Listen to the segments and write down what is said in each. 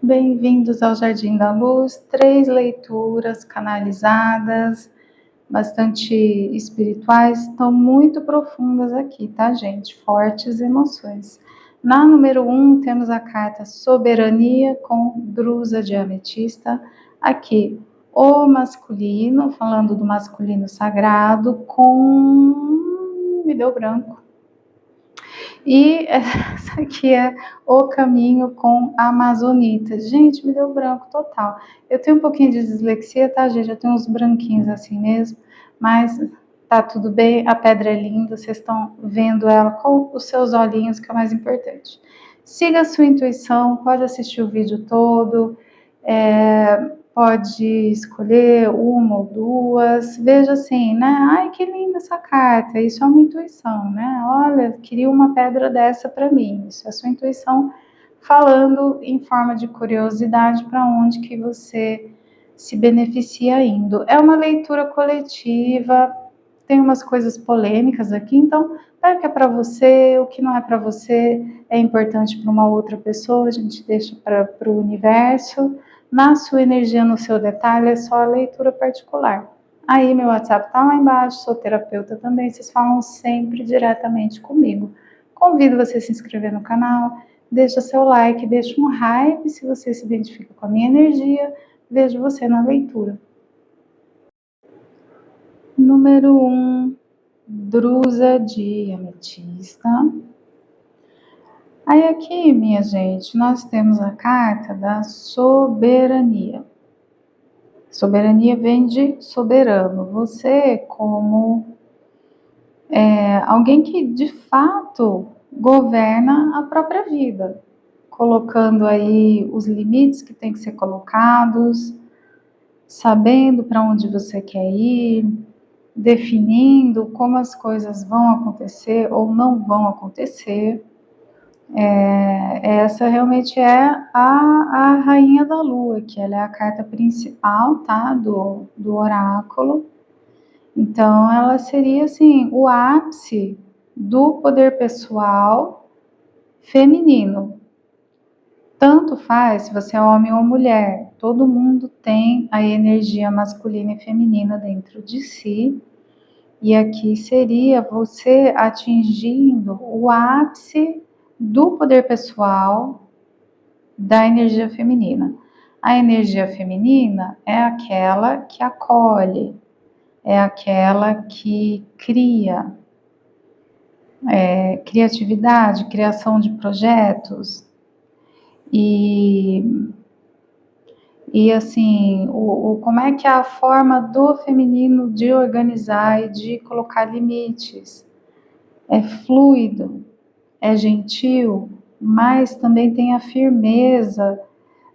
Bem-vindos ao Jardim da Luz, 3 leituras canalizadas, bastante espirituais, estão muito profundas aqui, tá, gente? Fortes emoções. Na número 1, temos a carta Soberania com Drusa de Ametista. Aqui, o masculino, falando do masculino sagrado, me deu branco. E essa aqui é o caminho com a amazonita. Gente, me deu branco total. Eu tenho um pouquinho de dislexia, tá, gente? Eu tenho uns branquinhos assim mesmo, mas tá tudo bem. A pedra é linda, vocês estão vendo ela com os seus olhinhos, que é o mais importante. Siga a sua intuição, pode assistir o vídeo todo, pode escolher uma ou duas, veja assim, né? Ai, que linda essa carta, isso é uma intuição, né? Olha, queria uma pedra dessa para mim, isso é a sua intuição falando em forma de curiosidade para onde que você se beneficia indo. É uma leitura coletiva, tem umas coisas polêmicas aqui, então pega o que é para você, o que não é para você é importante para uma outra pessoa, a gente deixa para o universo. Na sua energia, no seu detalhe, é só a leitura particular. Aí meu WhatsApp tá lá embaixo, sou terapeuta também, vocês falam sempre diretamente comigo. Convido você a se inscrever no canal, deixa seu like, deixa um hype se você se identifica com a minha energia. Vejo você na leitura. Número 1, Drusa de Ametista. Aí aqui, minha gente, nós temos a carta da soberania. Soberania vem de soberano. Você como alguém que de fato governa a própria vida, colocando aí os limites que tem que ser colocados, sabendo para onde você quer ir, definindo como as coisas vão acontecer ou não vão acontecer. Essa realmente é a rainha da lua, que ela é a carta principal, tá, do oráculo. Então, ela seria, assim, o ápice do poder pessoal feminino. Tanto faz se você é homem ou mulher, todo mundo tem a energia masculina e feminina dentro de si. E aqui seria você atingindo o ápice do poder pessoal da energia feminina. A energia feminina é aquela que acolhe, é aquela que cria, criatividade, criação de projetos. E assim, como é que é a forma do feminino de organizar e de colocar limites? É fluido, é gentil, mas também tem a firmeza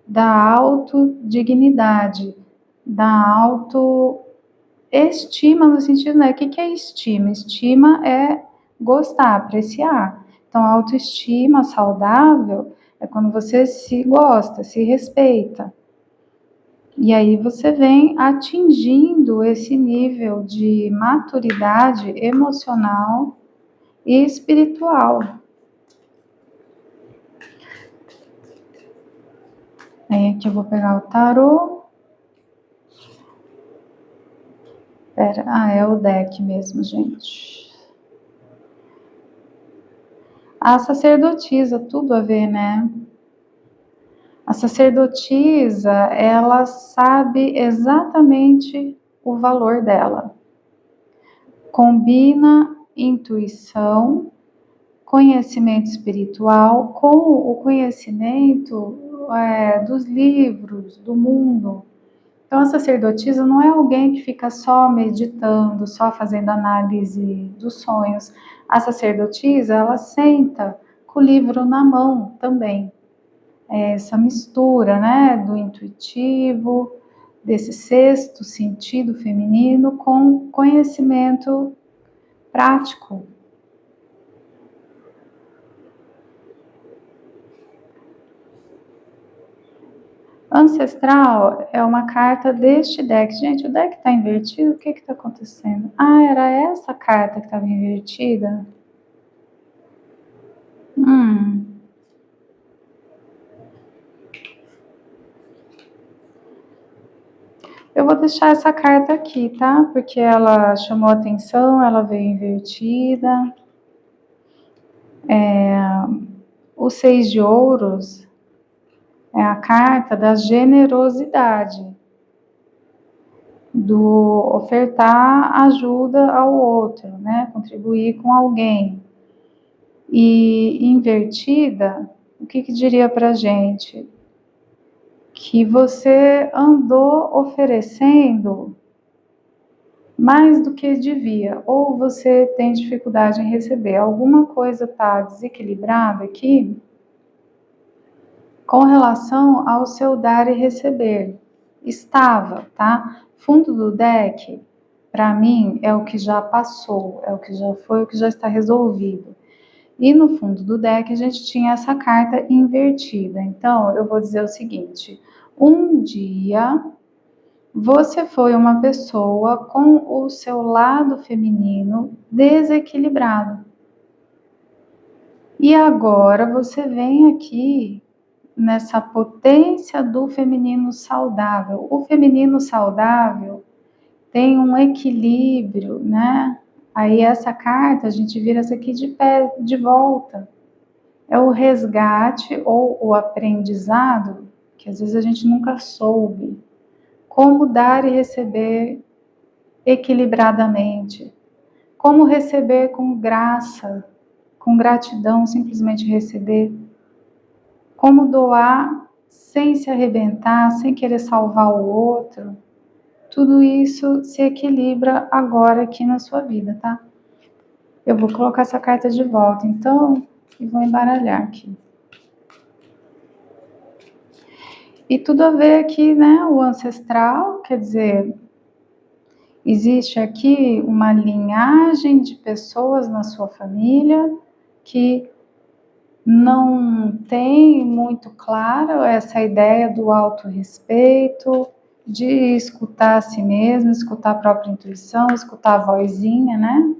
da autodignidade, da autoestima, no sentido, né? O que é estima? Estima é gostar, apreciar. Então, a autoestima saudável é quando você se gosta, se respeita. E aí você vem atingindo esse nível de maturidade emocional e espiritual. Aí aqui eu vou pegar o tarô. É o deck mesmo, gente. A sacerdotisa, tudo a ver, né? A sacerdotisa, ela sabe exatamente o valor dela. Combina intuição, conhecimento espiritual com o conhecimento dos livros, do mundo. Então, a sacerdotisa não é alguém que fica só meditando, só fazendo análise dos sonhos. A sacerdotisa, ela senta com o livro na mão também. Essa mistura, né, do intuitivo, desse sexto sentido feminino com conhecimento prático. Ancestral é uma carta deste deck. Gente, o deck está invertido? O que está acontecendo? Ah, era essa carta que estava invertida? Eu vou deixar essa carta aqui, tá? Porque ela chamou atenção, ela veio invertida. O 6 de ouros é a carta da generosidade, do ofertar ajuda ao outro, né? Contribuir com alguém. E invertida, o que diria pra gente? Que você andou oferecendo mais do que devia, ou você tem dificuldade em receber. Alguma coisa está desequilibrada aqui com relação ao seu dar e receber. Estava, tá? Fundo do deck, para mim, é o que já passou, é o que já foi, o que já está resolvido. E no fundo do deck a gente tinha essa carta invertida. Então, eu vou dizer o seguinte: um dia você foi uma pessoa com o seu lado feminino desequilibrado. E agora você vem aqui nessa potência do feminino saudável. O feminino saudável tem um equilíbrio, né? Aí essa carta, a gente vira essa aqui de pé, de volta. É o resgate ou o aprendizado, que às vezes a gente nunca soube. Como dar e receber equilibradamente. Como receber com graça, com gratidão, simplesmente receber. Como doar sem se arrebentar, sem querer salvar o outro. Tudo isso se equilibra agora aqui na sua vida, tá? Eu vou colocar essa carta de volta, então, e vou embaralhar aqui. E tudo a ver aqui, né? O ancestral, quer dizer, existe aqui uma linhagem de pessoas na sua família que não tem muito claro essa ideia do autorrespeito, de escutar a si mesmo, escutar a própria intuição, escutar a vozinha, né?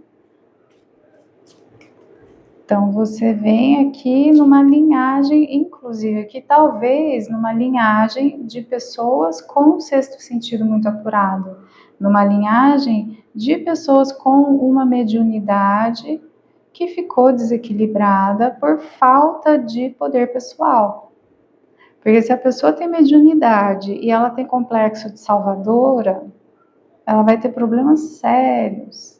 Então, você vem aqui numa linhagem, inclusive aqui talvez numa linhagem de pessoas com o sexto sentido muito apurado, numa linhagem de pessoas com uma mediunidade que ficou desequilibrada por falta de poder pessoal. Porque se a pessoa tem mediunidade e ela tem complexo de salvadora, ela vai ter problemas sérios.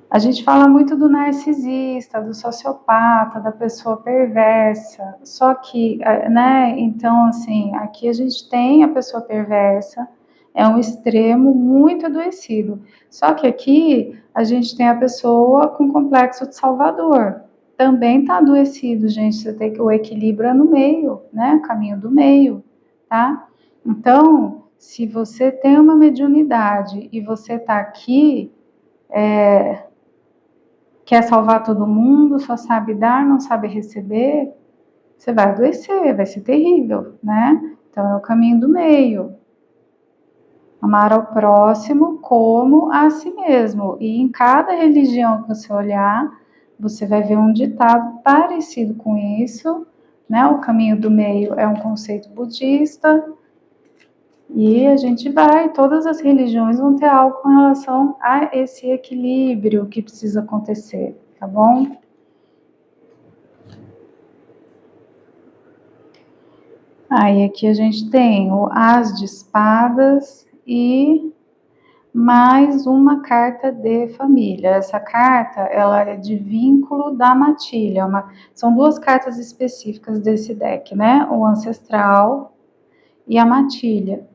A gente fala muito do narcisista, do sociopata, da pessoa perversa, só que, né, então, assim, aqui a gente tem a pessoa perversa, é um extremo muito adoecido, só que aqui a gente tem a pessoa com complexo de salvador, também tá adoecido, gente, você tem que, o equilíbrio é no meio, né, caminho do meio, tá? Então, se você tem uma mediunidade e você tá aqui, quer salvar todo mundo, só sabe dar, não sabe receber, você vai adoecer, vai ser terrível, né? Então é o caminho do meio. Amar ao próximo como a si mesmo. E em cada religião que você olhar, você vai ver um ditado parecido com isso, né? O caminho do meio é um conceito budista. E a gente vai, todas as religiões vão ter algo com relação a esse equilíbrio que precisa acontecer, tá bom? Aí aqui a gente tem o As de Espadas e mais uma carta de família. Essa carta, ela é de vínculo da matilha. São duas cartas específicas desse deck, né? O ancestral e a matilha.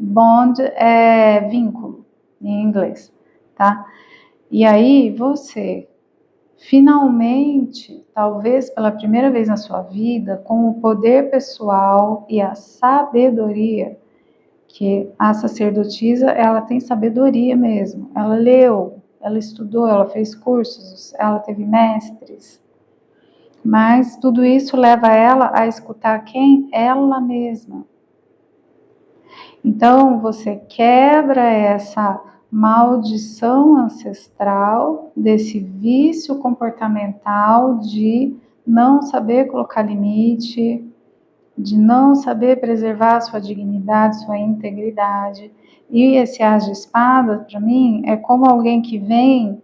Bond é vínculo, em inglês, tá? E aí você finalmente, talvez pela primeira vez na sua vida, com o poder pessoal e a sabedoria, que a sacerdotisa, ela tem sabedoria mesmo. Ela leu, ela estudou, ela fez cursos, ela teve mestres. Mas tudo isso leva ela a escutar quem? Ela mesma. Então, você quebra essa maldição ancestral, desse vício comportamental de não saber colocar limite, de não saber preservar sua dignidade, sua integridade. E esse as de espada, para mim, é como alguém que vem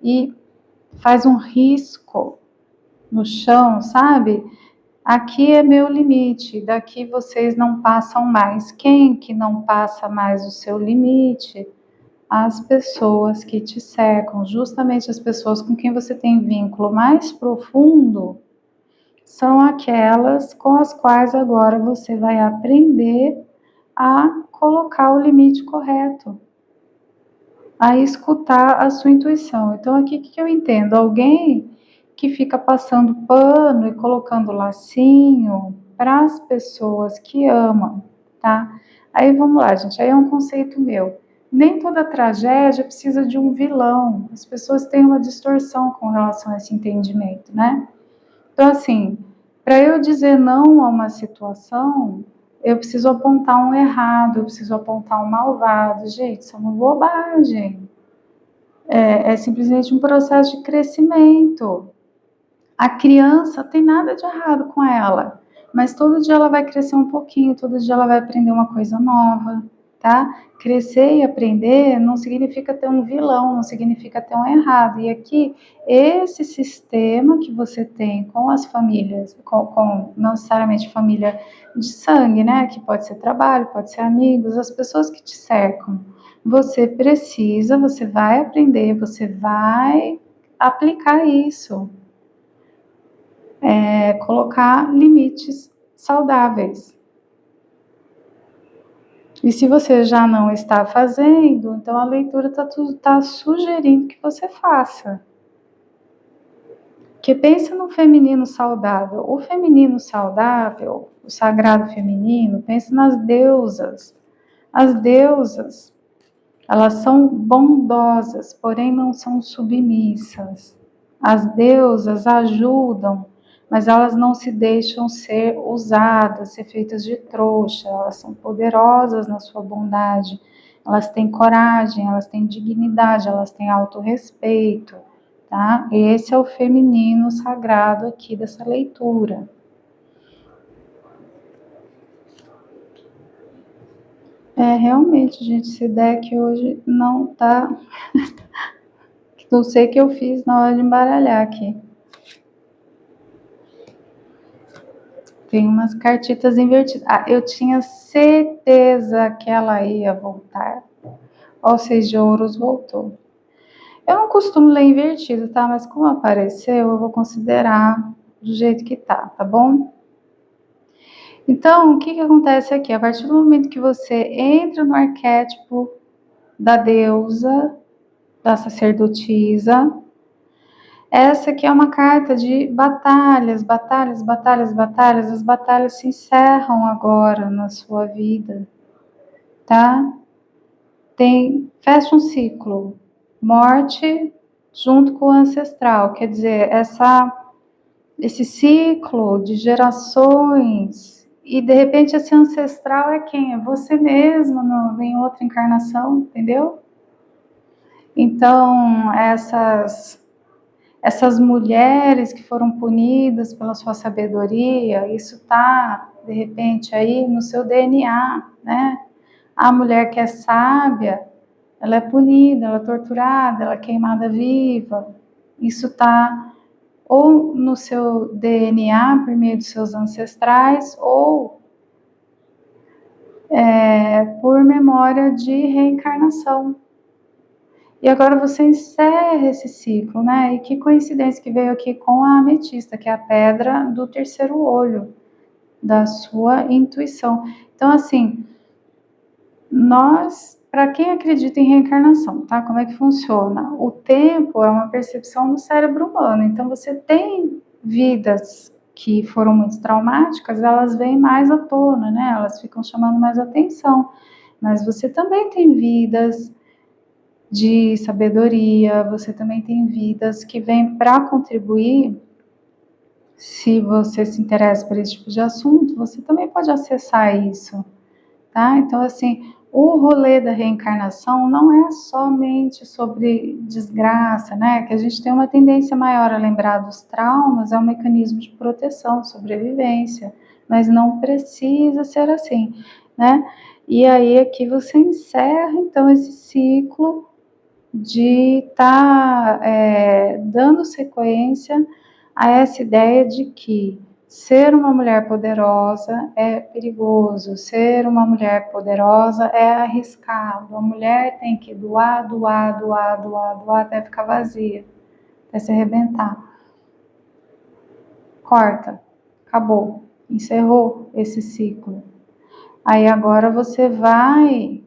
e faz um risco no chão, sabe? Aqui é meu limite, daqui vocês não passam mais. Quem que não passa mais o seu limite? As pessoas que te cercam, justamente as pessoas com quem você tem vínculo mais profundo, são aquelas com as quais agora você vai aprender a colocar o limite correto, a escutar a sua intuição. Então, aqui o que eu entendo? Alguém que fica passando pano e colocando lacinho para as pessoas que amam, tá? Aí vamos lá, gente, aí é um conceito meu. Nem toda tragédia precisa de um vilão. As pessoas têm uma distorção com relação a esse entendimento, né? Então, assim, para eu dizer não a uma situação, eu preciso apontar um errado, eu preciso apontar um malvado. Gente, isso é uma bobagem. É simplesmente um processo de crescimento. A criança tem nada de errado com ela, mas todo dia ela vai crescer um pouquinho, todo dia ela vai aprender uma coisa nova, tá? Crescer e aprender não significa ter um vilão, não significa ter um errado. E aqui, esse sistema que você tem com as famílias, com não necessariamente família de sangue, né? Que pode ser trabalho, pode ser amigos, as pessoas que te cercam. Você precisa, você vai aprender, você vai aplicar isso. Colocar limites saudáveis. E se você já não está fazendo, então a leitura está sugerindo que você faça. Que pensa no feminino saudável. O feminino saudável, o sagrado feminino, pensa nas deusas. As deusas, elas são bondosas, porém não são submissas. As deusas ajudam, mas elas não se deixam ser usadas, ser feitas de trouxa. Elas são poderosas na sua bondade, elas têm coragem, elas têm dignidade, elas têm autorrespeito, tá? Esse é o feminino sagrado aqui dessa leitura. Realmente, gente, esse deck hoje não tá... Não sei o que eu fiz na hora de embaralhar aqui. Tem umas cartitas invertidas. Eu tinha certeza que ela ia voltar. Ó, o 6 de ouros voltou. Eu não costumo ler invertido, tá? Mas como apareceu, eu vou considerar do jeito que tá bom? Então, o que acontece aqui? A partir do momento que você entra no arquétipo da deusa, da sacerdotisa, essa aqui é uma carta de batalhas, batalhas, batalhas, batalhas. As batalhas se encerram agora na sua vida, tá? Fecha um ciclo. Morte junto com o ancestral. Quer dizer, esse ciclo de gerações. E de repente esse ancestral é quem? É você mesmo em outra encarnação, entendeu? Então, essas mulheres que foram punidas pela sua sabedoria, isso está, de repente, aí no seu DNA, né? A mulher que é sábia, ela é punida, ela é torturada, ela é queimada viva. Isso está ou no seu DNA, por meio dos seus ancestrais, ou por memória de reencarnação. E agora você encerra esse ciclo, né? E que coincidência que veio aqui com a ametista, que é a pedra do terceiro olho, da sua intuição. Então, assim, para quem acredita em reencarnação, tá? Como é que funciona? O tempo é uma percepção no cérebro humano. Então, você tem vidas que foram muito traumáticas, elas vêm mais à tona, né? Elas ficam chamando mais atenção. Mas você também tem vidas de sabedoria, você também tem vidas que vêm para contribuir. Se você se interessa por esse tipo de assunto, você também pode acessar isso, tá? Então, assim, o rolê da reencarnação não é somente sobre desgraça, né? Que a gente tem uma tendência maior a lembrar dos traumas, é um mecanismo de proteção, sobrevivência. mas não precisa ser assim, né? E aí aqui você encerra, então, esse ciclo de estar dando sequência a essa ideia de que ser uma mulher poderosa é perigoso, ser uma mulher poderosa é arriscado, a mulher tem que doar, doar, doar, doar, doar até ficar vazia, até se arrebentar. Corta, acabou, encerrou esse ciclo. Aí agora você vai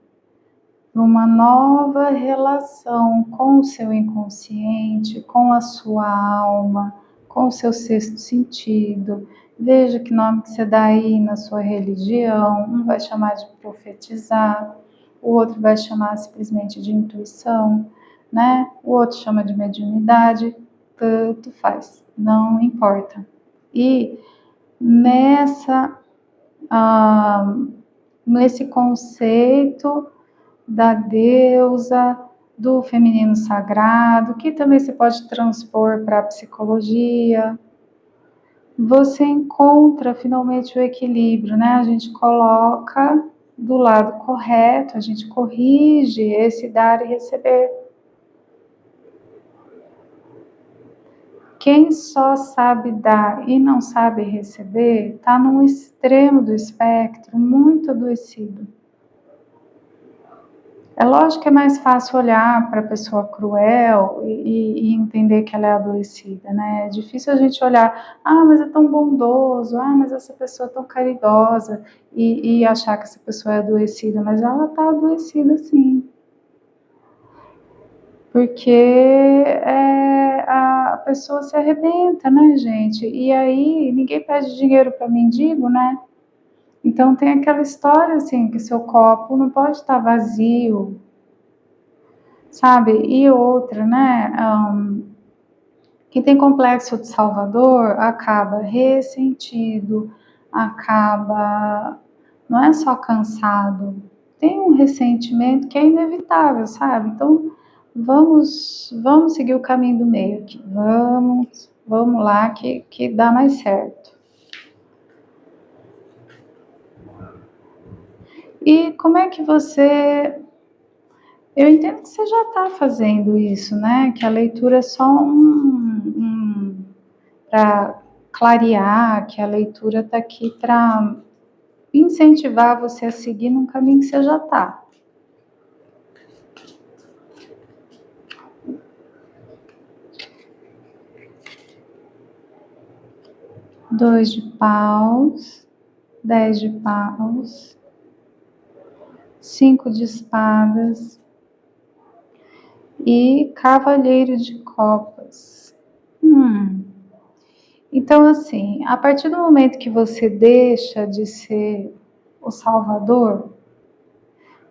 para uma nova relação com o seu inconsciente, com a sua alma, com o seu sexto sentido. Veja que nome que você dá aí na sua religião. Um vai chamar de profetizar, o outro vai chamar simplesmente de intuição, né? O outro chama de mediunidade, tanto faz, não importa. E nessa, nesse conceito da deusa, do feminino sagrado, que também se pode transpor para a psicologia, você encontra finalmente o equilíbrio, né? A gente coloca do lado correto, a gente corrige esse dar e receber. Quem só sabe dar e não sabe receber está num extremo do espectro muito adoecido. É lógico que é mais fácil olhar para a pessoa cruel e entender que ela é adoecida, né? É difícil a gente olhar, mas é tão bondoso, mas essa pessoa é tão caridosa, e achar que essa pessoa é adoecida, mas ela está adoecida sim. Porque a pessoa se arrebenta, né, gente? E aí ninguém pede dinheiro para mendigo, né? Então tem aquela história assim, que seu copo não pode estar vazio, sabe? E outra, né? Quem tem complexo de Salvador acaba ressentido, acaba, não é só cansado, tem um ressentimento que é inevitável, sabe? Então vamos seguir o caminho do meio aqui, vamos lá que dá mais certo. E como é que você... Eu entendo que você já está fazendo isso, né? Que a leitura é só para clarear, que a leitura está aqui para incentivar você a seguir num caminho que você já está. Dois de paus, 10 de paus, 5 de espadas e cavaleiro de copas. Então, assim, a partir do momento que você deixa de ser o salvador,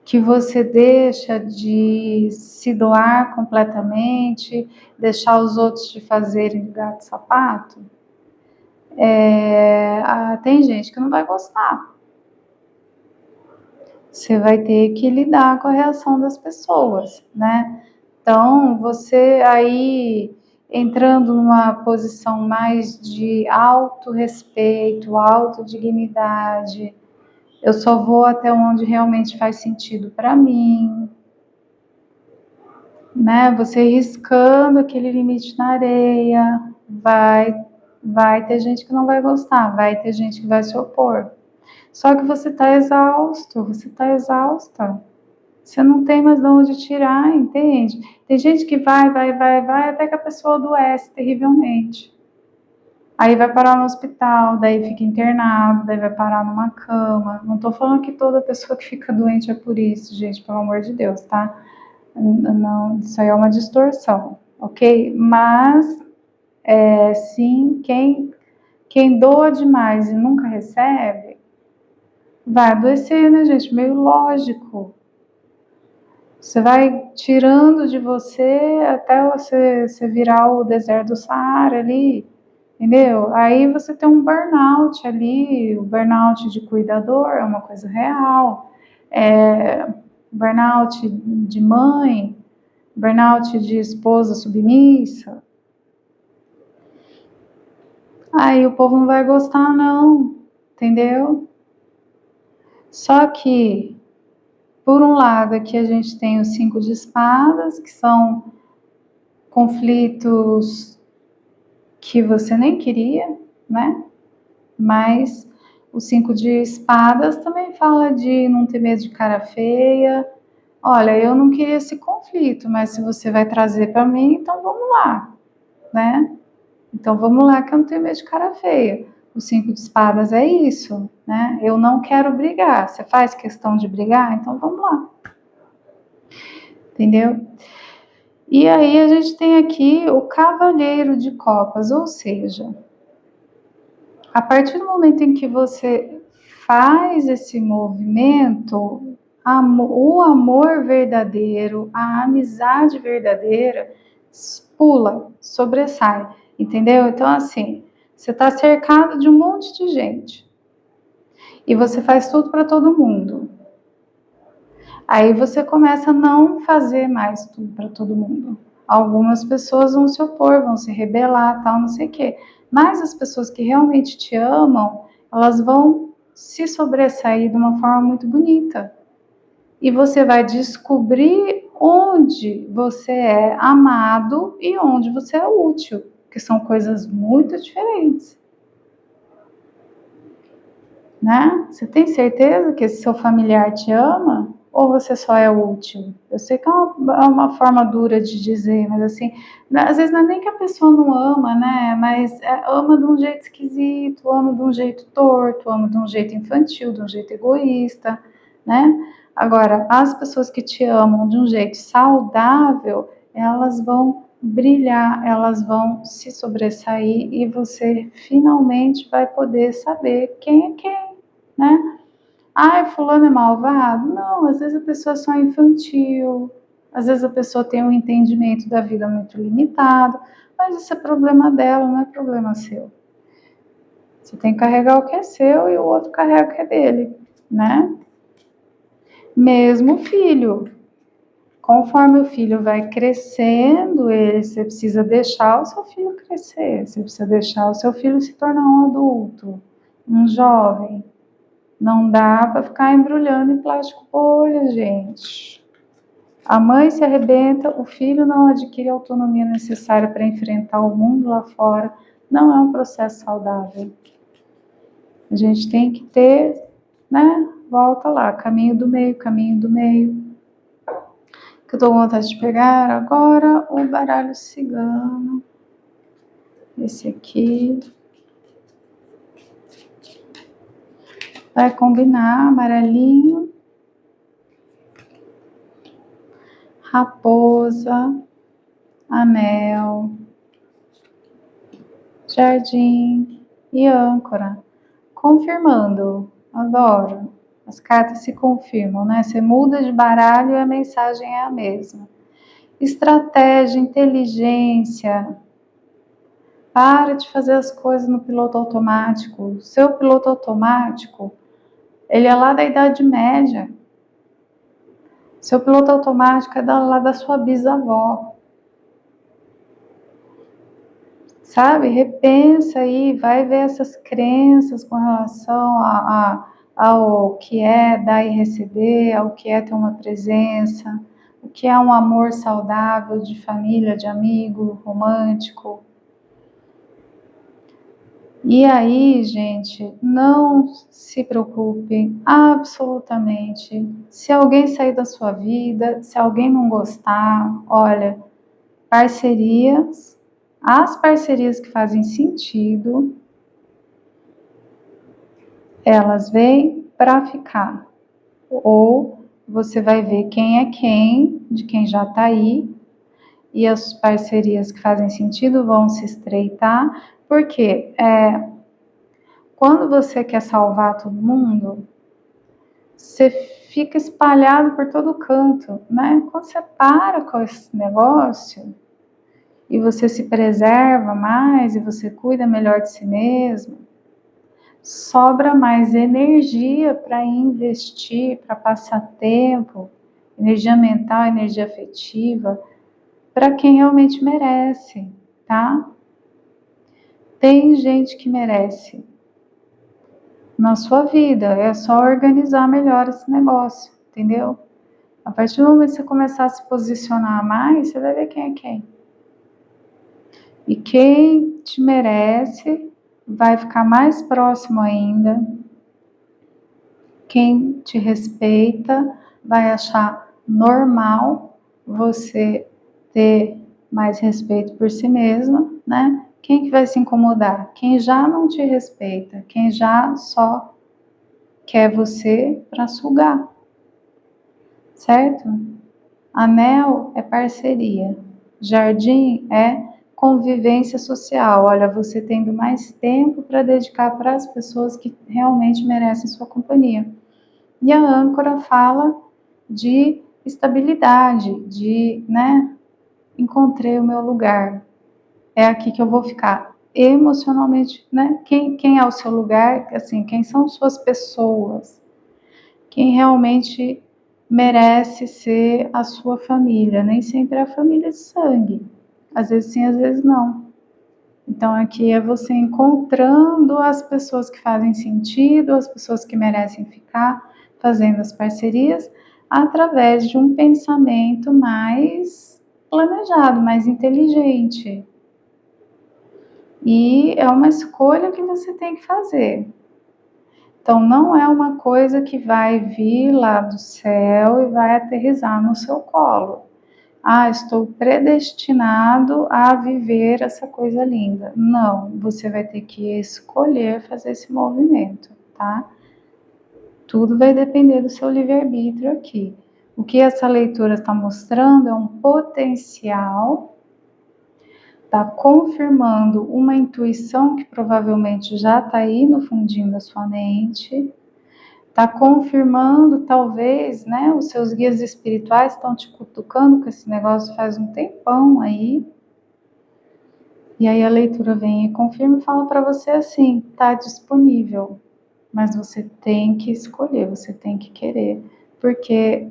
que você deixa de se doar completamente, deixar os outros te fazerem de gato e sapato, tem gente que não vai gostar. Você vai ter que lidar com a reação das pessoas, né? Então, você aí entrando numa posição mais de autorrespeito, autodignidade, eu só vou até onde realmente faz sentido para mim, né? Você riscando aquele limite na areia, vai ter gente que não vai gostar, vai ter gente que vai se opor. Só que você está exausto, você está exausta. Você não tem mais de onde tirar, entende? Tem gente que vai, até que a pessoa adoece terrivelmente. Aí vai parar no hospital, daí fica internado, daí vai parar numa cama. Não tô falando que toda pessoa que fica doente é por isso, gente, pelo amor de Deus, tá? Não, isso aí é uma distorção, ok? Mas, sim, quem doa demais e nunca recebe, vai adoecer, né, gente? Meio lógico. Você vai tirando de você até você virar o deserto do Saara ali, entendeu? Aí você tem um burnout ali, o burnout de cuidador é uma coisa real, burnout de mãe, burnout de esposa submissa. Aí o povo não vai gostar, não. entendeu? Só que, por um lado, aqui a gente tem os 5 de espadas, que são conflitos que você nem queria, né? Mas o 5 de espadas também fala de não ter medo de cara feia. Olha, eu não queria esse conflito, mas se você vai trazer para mim, então vamos lá, né? Então vamos lá que eu não tenho medo de cara feia. O 5 de espadas é isso, né? Eu não quero brigar. Você faz questão de brigar? Então vamos lá. Entendeu? E aí a gente tem aqui o cavaleiro de copas, ou seja, a partir do momento em que você faz esse movimento, o amor verdadeiro, a amizade verdadeira pula, sobressai, entendeu? Então, assim, você está cercado de um monte de gente e você faz tudo para todo mundo. Aí você começa a não fazer mais tudo para todo mundo. Algumas pessoas vão se opor, vão se rebelar, tal, não sei o quê. Mas as pessoas que realmente te amam, elas vão se sobressair de uma forma muito bonita. E você vai descobrir onde você é amado e onde você é útil, que são coisas muito diferentes. Né? Você tem certeza que esse seu familiar te ama? Ou você só é útil? Eu sei que é uma forma dura de dizer, mas assim, às vezes não é nem que a pessoa não ama, né? Mas ama de um jeito esquisito, ama de um jeito torto, ama de um jeito infantil, de um jeito egoísta, né? Agora, as pessoas que te amam de um jeito saudável, elas vão brilhar, elas vão se sobressair e você finalmente vai poder saber quem é quem, né? Ai, fulano é malvado? Não, às vezes a pessoa é só infantil, às vezes a pessoa tem um entendimento da vida muito limitado, mas isso é problema dela, não é problema seu. Você tem que carregar o que é seu e o outro carrega o que é dele, né? Mesmo o filho. Conforme o filho vai crescendo, você precisa deixar o seu filho crescer, você precisa deixar o seu filho se tornar um adulto, um jovem. Não dá para ficar embrulhando em plástico bolha, gente. A mãe se arrebenta, o filho não adquire a autonomia necessária para enfrentar o mundo lá fora. Não é um processo saudável. A gente tem que ter, né? Volta lá, caminho do meio, caminho do meio. Que eu tô com vontade de pegar agora o baralho cigano. Esse aqui. Vai combinar amarelinho. Raposa. Anel. Jardim e âncora. Confirmando. Adoro. As cartas se confirmam, né? Você muda de baralho e a mensagem é a mesma. Estratégia, inteligência. Para de fazer as coisas no piloto automático. O seu piloto automático, ele é lá da Idade Média. Seu piloto automático é lá da sua bisavó. Sabe? Repensa aí, vai ver essas crenças com relação ao que é dar e receber, ao que é ter uma presença, o que é um amor saudável de família, de amigo, romântico. E aí, gente, não se preocupe absolutamente. Se alguém sair da sua vida, se alguém não gostar, olha, parcerias, as parcerias que fazem sentido, elas vêm para ficar. Ou você vai ver quem é quem, de quem já está aí, e as parcerias que fazem sentido vão se estreitar, porque quando você quer salvar todo mundo, você fica espalhado por todo canto, né? Quando você para com esse negócio e você se preserva mais e você cuida melhor de si mesmo, sobra mais energia para investir, para passar tempo, energia mental, energia afetiva, para quem realmente merece, tá? Tem gente que merece. na sua vida. É só organizar melhor esse negócio, entendeu? A partir do momento que você começar a se posicionar mais, você vai ver quem é quem. E quem te merece vai ficar mais próximo ainda. Quem te respeita vai achar normal você ter mais respeito por si mesmo, né? Quem que vai se incomodar? Quem já não te respeita, quem já só quer você para sugar, certo? Anel é parceria, jardim é convivência social. Olha, você tendo mais tempo para dedicar para as pessoas que realmente merecem sua companhia. E a âncora fala de estabilidade, de, né, encontrei o meu lugar, é aqui que eu vou ficar emocionalmente, né? Quem é o seu lugar, assim, quem são suas pessoas, quem realmente merece ser a sua família, nem sempre é a família de sangue, às vezes sim, às vezes não. Então aqui é você encontrando as pessoas que fazem sentido, as pessoas que merecem ficar, fazendo as parcerias através de um pensamento mais planejado, mais inteligente. E é uma escolha que você tem que fazer. Então não é uma coisa que vai vir lá do céu e vai aterrissar no seu colo. Ah, estou predestinado a viver essa coisa linda. Não, você vai ter que escolher fazer esse movimento, tá? Tudo vai depender do seu livre-arbítrio aqui. O que essa leitura está mostrando é um potencial, está confirmando uma intuição que provavelmente já está aí no fundinho da sua mente, está confirmando, talvez, né, os seus guias espirituais estão te cutucando com esse negócio faz um tempão aí, e aí a leitura vem e confirma e fala para você assim, está disponível, mas você tem que escolher, você tem que querer, porque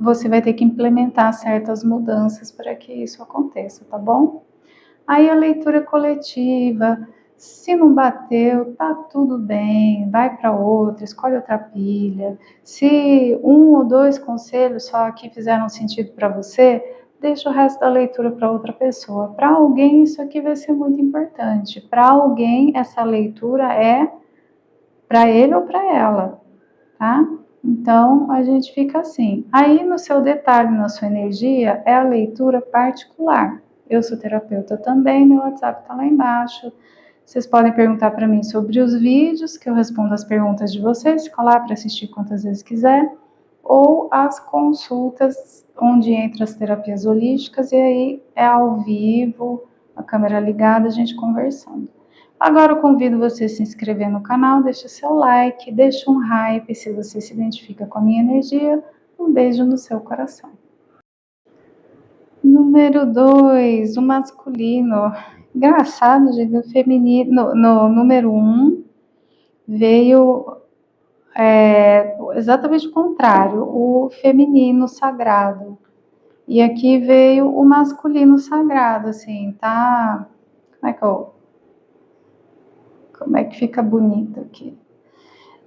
você vai ter que implementar certas mudanças para que isso aconteça, tá bom? Aí a leitura coletiva, se não bateu, tá tudo bem, vai para outra, escolhe outra pilha. Se um ou dois conselhos só aqui fizeram sentido para você, deixa o resto da leitura para outra pessoa. Para alguém isso aqui vai ser muito importante. Para alguém essa leitura é para ele ou para ela, tá? Então a gente fica assim. Aí no seu detalhe, na sua energia, é a leitura particular. Eu sou terapeuta também, meu WhatsApp está lá embaixo. Vocês podem perguntar para mim sobre os vídeos, que eu respondo as perguntas de vocês, fica lá para assistir quantas vezes quiser, ou as consultas, onde entra as terapias holísticas, e aí é ao vivo, a câmera ligada, a gente conversando. Agora eu convido você a se inscrever no canal, deixa seu like, deixa um hype se você se identifica com a minha energia. Um beijo no seu coração. Número 2, o masculino. Engraçado, gente, o feminino. No número 1 veio exatamente o contrário, o feminino sagrado. E aqui veio o masculino sagrado, assim, tá? Como é que fica bonito aqui?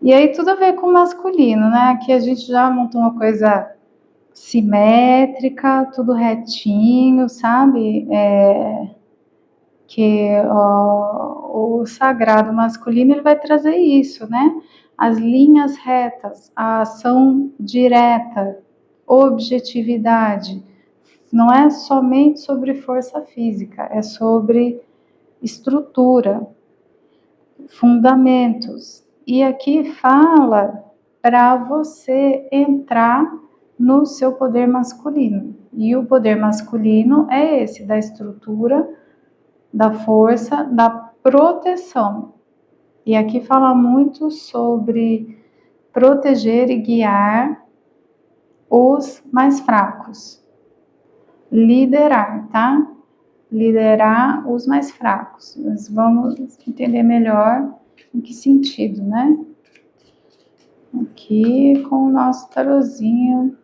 E aí tudo a ver com o masculino, né? Aqui a gente já montou uma coisa simétrica, tudo retinho, sabe? O sagrado masculino ele vai trazer isso, né? As linhas retas, a ação direta, objetividade. Não é somente sobre força física, é sobre estrutura, fundamentos. E aqui fala para você entrar no seu poder masculino. E o poder masculino é esse, da estrutura, da força, da proteção. E aqui fala muito sobre proteger e guiar os mais fracos. Liderar, tá? Liderar os mais fracos. Nós vamos entender melhor em que sentido, né? Aqui com o nosso tarozinho.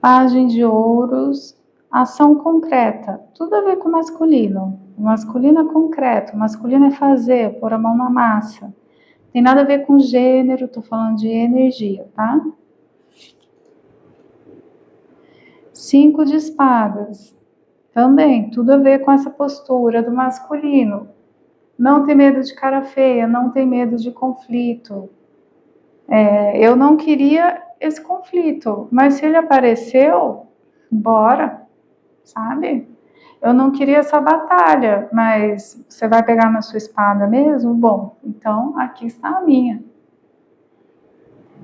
Pagem de ouros, ação concreta, tudo a ver com o masculino. O masculino é concreto, o masculino é fazer, pôr a mão na massa. Tem nada a ver com gênero, tô falando de energia, tá? 5 de espadas. Também, tudo a ver com essa postura do masculino. Não ter medo de cara feia, não ter medo de conflito. Eu não queria esse conflito, mas se ele apareceu, bora, sabe? Eu não queria essa batalha, mas você vai pegar na sua espada mesmo? Bom, então aqui está a minha.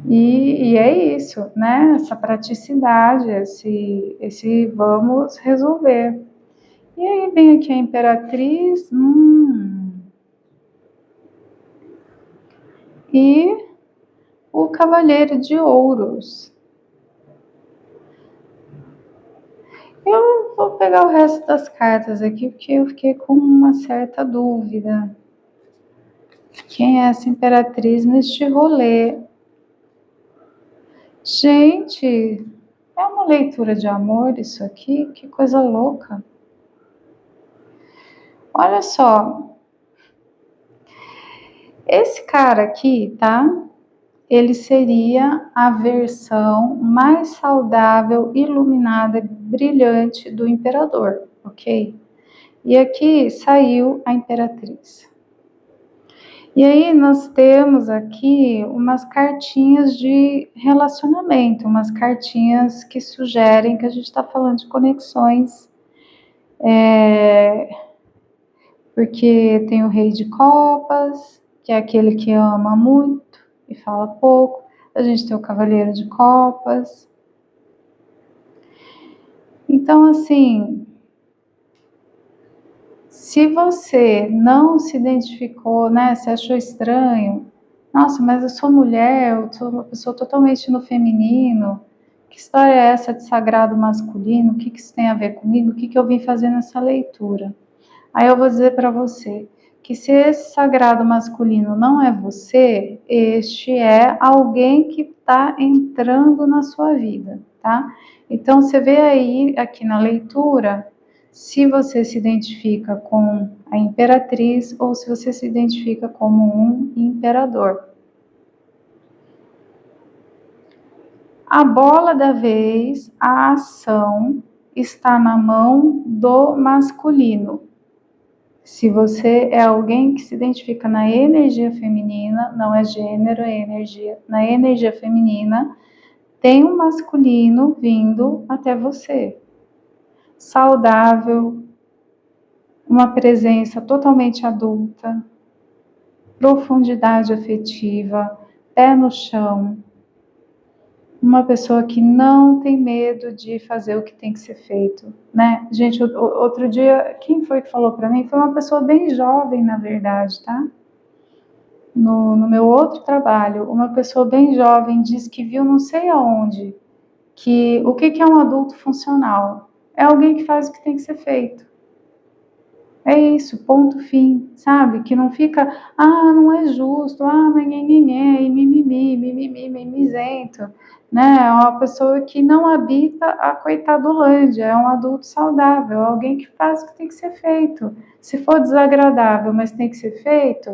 E é isso, né? Essa praticidade, esse vamos resolver. E aí vem aqui a Imperatriz, e o Cavaleiro de Ouros. Eu vou pegar o resto das cartas aqui, porque eu fiquei com uma certa dúvida. Quem é essa Imperatriz neste rolê? Gente, é uma leitura de amor isso aqui? Que coisa louca. Olha só, esse cara aqui, tá? Ele seria a versão mais saudável, iluminada, brilhante do imperador, ok? E aqui saiu a Imperatriz. E aí nós temos aqui umas cartinhas de relacionamento, umas cartinhas que sugerem que a gente está falando de conexões, porque tem o Rei de Copas, que é aquele que ama muito e fala pouco. A gente tem o Cavaleiro de Copas. Então, assim, se você não se identificou, né, se achou estranho, nossa, mas eu sou mulher, eu sou uma pessoa totalmente no feminino, que história é essa de sagrado masculino? O que isso tem a ver comigo? O que eu vim fazer nessa leitura? Aí eu vou dizer para você que se esse sagrado masculino não é você, este é alguém que está entrando na sua vida, tá? Então você vê aí aqui na leitura se você se identifica com a imperatriz ou se você se identifica como um imperador. A bola da vez, a ação está na mão do masculino. Se você é alguém que se identifica na energia feminina, não é gênero, é energia, na energia feminina, tem um masculino vindo até você. Saudável, uma presença totalmente adulta, profundidade afetiva, pé no chão, uma pessoa que não tem medo de fazer o que tem que ser feito, né? Gente, outro dia, quem foi que falou para mim? Foi uma pessoa bem jovem, na verdade, tá? No meu outro trabalho, uma pessoa bem jovem disse que viu não sei aonde, que o que é um adulto funcional? É alguém que faz o que tem que ser feito. É isso, ponto fim, sabe? Que não fica, não é justo, mas nhenhenhé, e mimimi, mimimi, mimizento, né? É uma pessoa que não habita a coitadolândia, é um adulto saudável, alguém que faz o que tem que ser feito. Se for desagradável, mas tem que ser feito,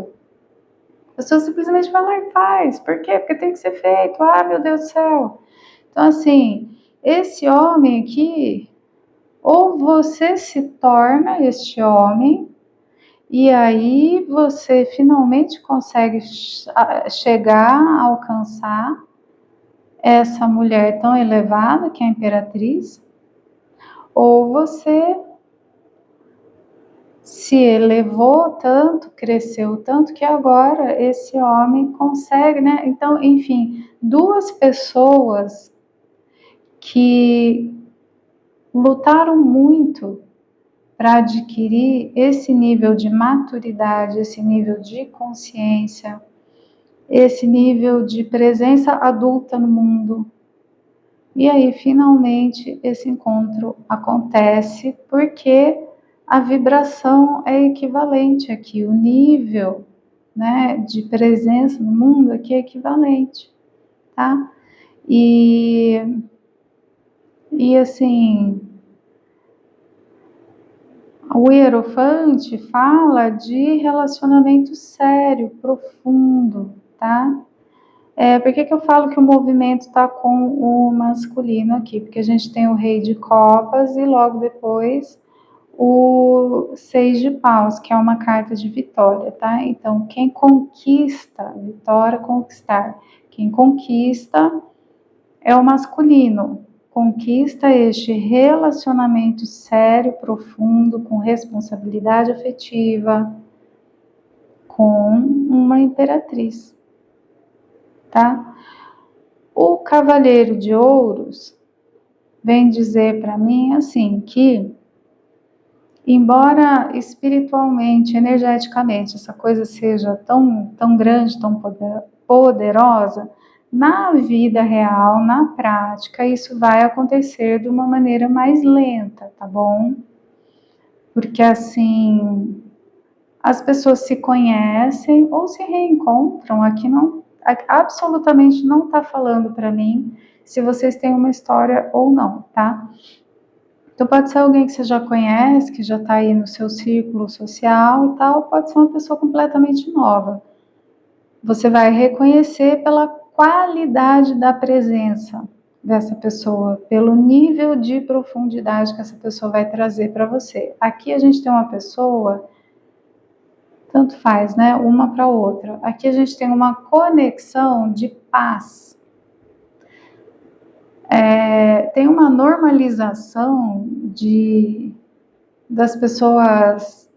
a pessoa simplesmente vai lá e faz. Por quê? Porque tem que ser feito. Meu Deus do céu. Então, assim, esse homem aqui, ou você se torna este homem, e aí você finalmente consegue chegar, alcançar essa mulher tão elevada que é a imperatriz, ou você se elevou tanto, cresceu tanto, que agora esse homem consegue, né? Então, enfim, duas pessoas que lutaram muito para adquirir esse nível de maturidade, esse nível de consciência, esse nível de presença adulta no mundo. E aí, finalmente, esse encontro acontece porque a vibração é equivalente aqui, o nível, né, de presença no mundo aqui é equivalente, tá? E assim, O Hierofante fala de relacionamento sério, profundo, tá? Por que eu falo que o movimento está com o masculino aqui? Porque a gente tem o Rei de Copas e logo depois o Seis de Paus, que é uma carta de vitória, tá? Então, quem conquista, vitória, conquistar. Quem conquista é o masculino. Conquista este relacionamento sério, profundo, com responsabilidade afetiva, com uma imperatriz, tá? O Cavaleiro de Ouros vem dizer para mim assim que, embora espiritualmente, energeticamente, essa coisa seja tão grande, tão poderosa, na vida real, na prática, isso vai acontecer de uma maneira mais lenta, tá bom? Porque assim, as pessoas se conhecem ou se reencontram. Aqui não, absolutamente não está falando para mim se vocês têm uma história ou não, tá? Então pode ser alguém que você já conhece, que já está aí no seu círculo social e tal, pode ser uma pessoa completamente nova. Você vai reconhecer pela qualidade da presença dessa pessoa, pelo nível de profundidade que essa pessoa vai trazer para você. Aqui a gente tem uma pessoa, tanto faz, né? Uma para outra. Aqui a gente tem uma conexão de paz. Tem uma normalização das pessoas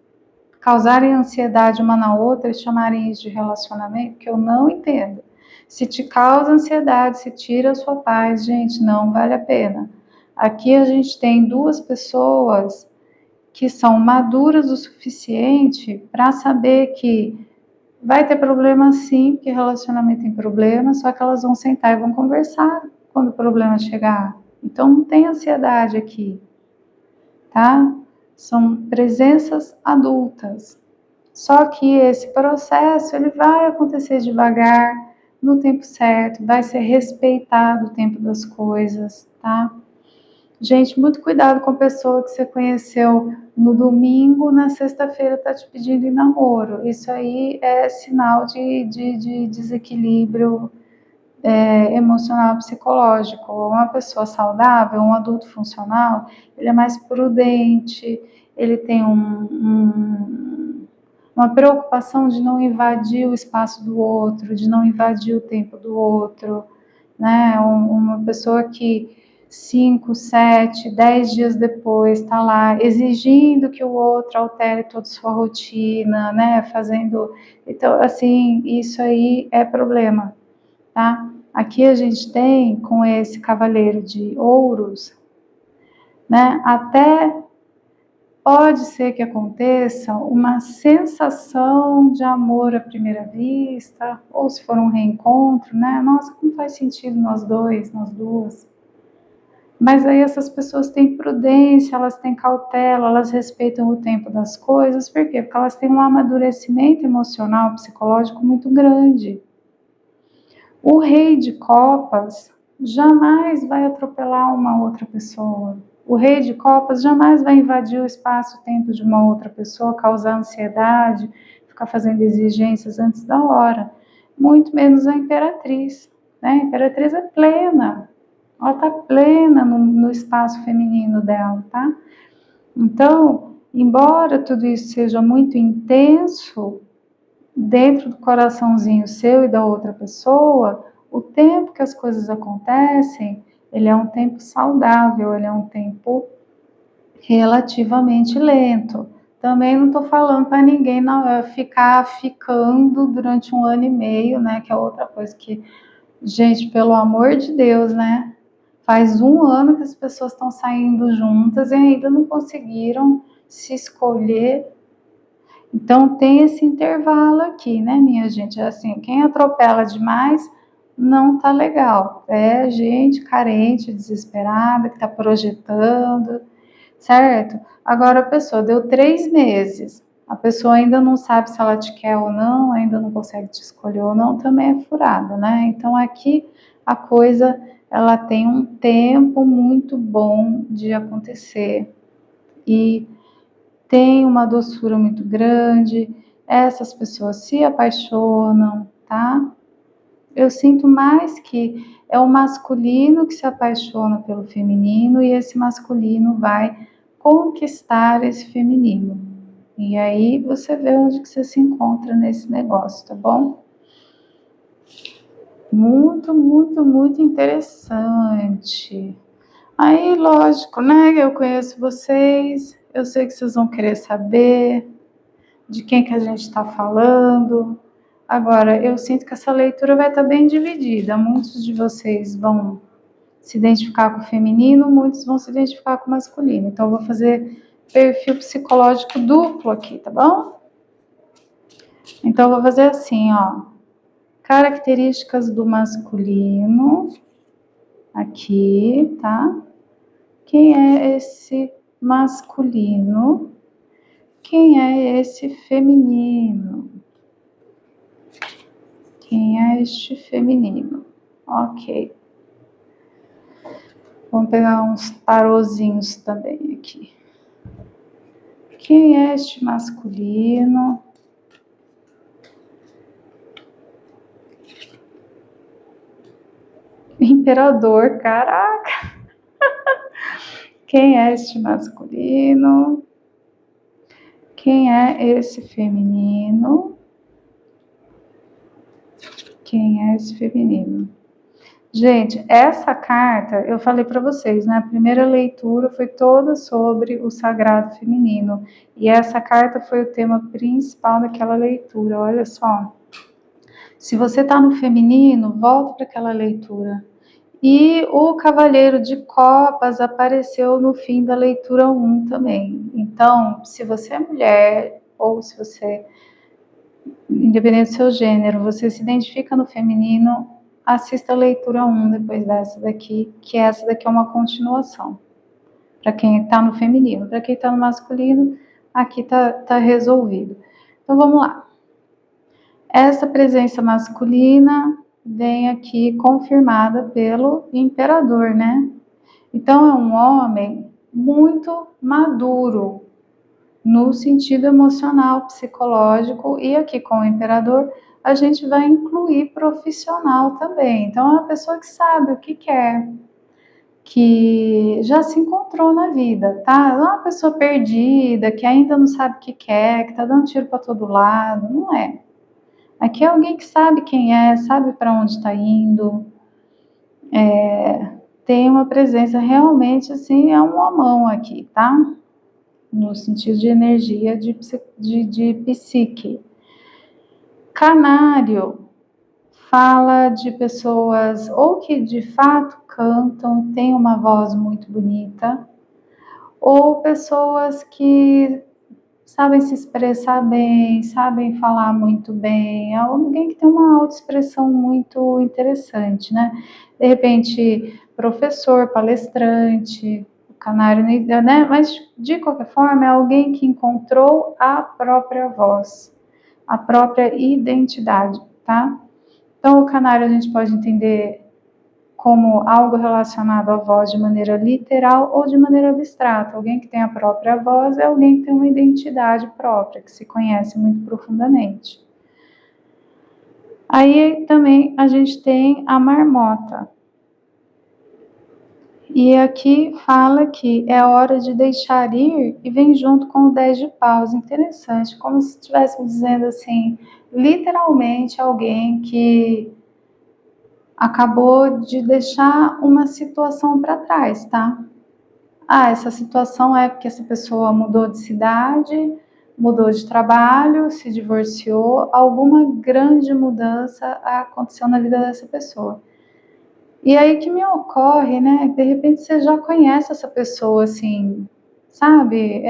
causarem ansiedade uma na outra e chamarem isso de relacionamento, que eu não entendo. Se te causa ansiedade, se tira a sua paz, gente, não vale a pena. Aqui a gente tem duas pessoas que são maduras o suficiente para saber que vai ter problema sim, porque relacionamento tem problema, só que elas vão sentar e vão conversar quando o problema chegar. Então não tem ansiedade aqui, tá? São presenças adultas. Só que esse processo ele vai acontecer devagar, no tempo certo, vai ser respeitado o tempo das coisas, tá? Gente, muito cuidado com a pessoa que você conheceu no domingo, na sexta-feira está te pedindo em namoro. Isso aí é sinal de desequilíbrio emocional, psicológico. Uma pessoa saudável, um adulto funcional, ele é mais prudente, ele tem uma preocupação de não invadir o espaço do outro, de não invadir o tempo do outro, né? Uma pessoa que 5, 7, 10 dias depois está lá exigindo que o outro altere toda a sua rotina, né? Fazendo. Então, assim, isso aí é problema, tá? Aqui a gente tem, com esse Cavaleiro de Ouros, né? Até pode ser que aconteça uma sensação de amor à primeira vista, ou se for um reencontro, né? Nossa, como faz sentido nós dois, nós duas. Mas aí essas pessoas têm prudência, elas têm cautela, elas respeitam o tempo das coisas. Por quê? Porque elas têm um amadurecimento emocional, psicológico muito grande. O Rei de Copas jamais vai atropelar uma outra pessoa. O Rei de Copas jamais vai invadir o espaço-tempo de uma outra pessoa, causar ansiedade, ficar fazendo exigências antes da hora. Muito menos a Imperatriz, né? A Imperatriz é plena, ela está plena no espaço feminino dela, tá? Então, embora tudo isso seja muito intenso, dentro do coraçãozinho seu e da outra pessoa, o tempo que as coisas acontecem, ele é um tempo saudável, ele é um tempo relativamente lento. Também não estou falando para ninguém não ficar ficando durante 1 ano e meio, né? Que é outra coisa que, gente, pelo amor de Deus, né? Faz 1 ano que as pessoas estão saindo juntas e ainda não conseguiram se escolher. Então tem esse intervalo aqui, né, minha gente? Assim, quem atropela demais não tá legal. É gente carente, desesperada, que tá projetando, certo? Agora a pessoa deu 3 meses, a pessoa ainda não sabe se ela te quer ou não, ainda não consegue te escolher ou não, também é furada, né? Então aqui a coisa ela tem um tempo muito bom de acontecer e tem uma doçura muito grande, essas pessoas se apaixonam, tá? Eu sinto mais que é o masculino que se apaixona pelo feminino e esse masculino vai conquistar esse feminino. E aí você vê onde que você se encontra nesse negócio, tá bom? Muito, muito, muito interessante. Aí, lógico, né? Eu conheço vocês, eu sei que vocês vão querer saber de quem que a gente está falando. Agora, eu sinto que essa leitura vai estar bem dividida. Muitos de vocês vão se identificar com o feminino, muitos vão se identificar com o masculino. Então, eu vou fazer perfil psicológico duplo aqui, tá bom? Então, eu vou fazer assim, ó. Características do masculino, aqui, tá? Quem é esse masculino? Quem é esse feminino? Quem é este feminino? Ok. Vamos pegar uns tarozinhos também aqui. Quem é este masculino? Imperador, caraca! Quem é este masculino? Quem é esse feminino? Quem é esse feminino? Gente, essa carta, eu falei para vocês, né? A primeira leitura foi toda sobre o sagrado feminino. E essa carta foi o tema principal daquela leitura. Olha só. Se você está no feminino, volta para aquela leitura. E o Cavaleiro de Copas apareceu no fim da leitura 1 também. Então, se você é mulher, ou se você, independente do seu gênero, você se identifica no feminino, assista a leitura 1 depois dessa daqui, que essa daqui é uma continuação. Para quem está no feminino. Para quem está no masculino, aqui tá resolvido. Então, vamos lá. Essa presença masculina vem aqui confirmada pelo imperador, né? Então, é um homem muito maduro, no sentido emocional, psicológico, e aqui com o imperador, a gente vai incluir profissional também. Então, é uma pessoa que sabe o que quer, que já se encontrou na vida, tá? Não é uma pessoa perdida, que ainda não sabe o que quer, que tá dando tiro para todo lado, não é. Aqui é alguém que sabe quem é, sabe para onde está indo, tem uma presença realmente assim, é um homão aqui, tá? No sentido de energia de psique. Canário fala de pessoas ou que de fato cantam, têm uma voz muito bonita, ou pessoas que sabem se expressar bem, sabem falar muito bem, alguém que tem uma autoexpressão muito interessante, né? De repente, professor, palestrante, o canário, né? Mas, de qualquer forma, é alguém que encontrou a própria voz, a própria identidade, tá? Então, o canário a gente pode entender como algo relacionado à voz de maneira literal ou de maneira abstrata. Alguém que tem a própria voz é alguém que tem uma identidade própria, que se conhece muito profundamente. Aí também a gente tem a marmota. E aqui fala que é hora de deixar ir e vem junto com o 10 de paus. Interessante, como se estivéssemos dizendo assim, literalmente alguém que acabou de deixar uma situação para trás, tá? Ah, essa situação é porque essa pessoa mudou de cidade, mudou de trabalho, se divorciou, alguma grande mudança aconteceu na vida dessa pessoa. E aí que me ocorre, né? De repente você já conhece essa pessoa, assim, sabe?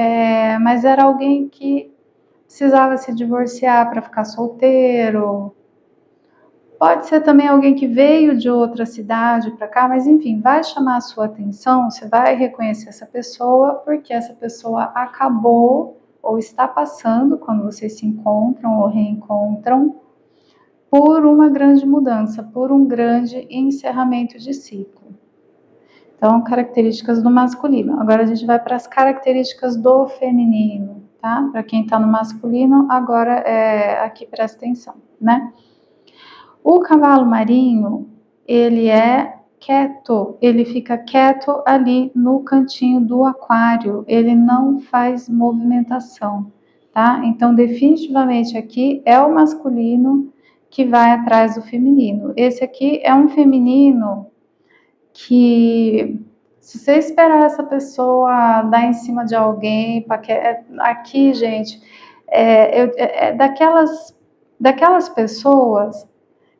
Mas era alguém que precisava se divorciar para ficar solteiro. Pode ser também alguém que veio de outra cidade para cá, mas enfim, vai chamar a sua atenção, você vai reconhecer essa pessoa, porque essa pessoa acabou ou está passando, quando vocês se encontram ou reencontram, por uma grande mudança, por um grande encerramento de ciclo. Então, características do masculino. Agora a gente vai para as características do feminino, tá? Para quem está no masculino, agora aqui presta atenção, né? O cavalo marinho, ele é quieto, ele fica quieto ali no cantinho do aquário, ele não faz movimentação, tá? Então, definitivamente aqui é o masculino que vai atrás do feminino. Esse aqui é um feminino que, se você esperar essa pessoa dar em cima de alguém, aqui, gente, daquelas pessoas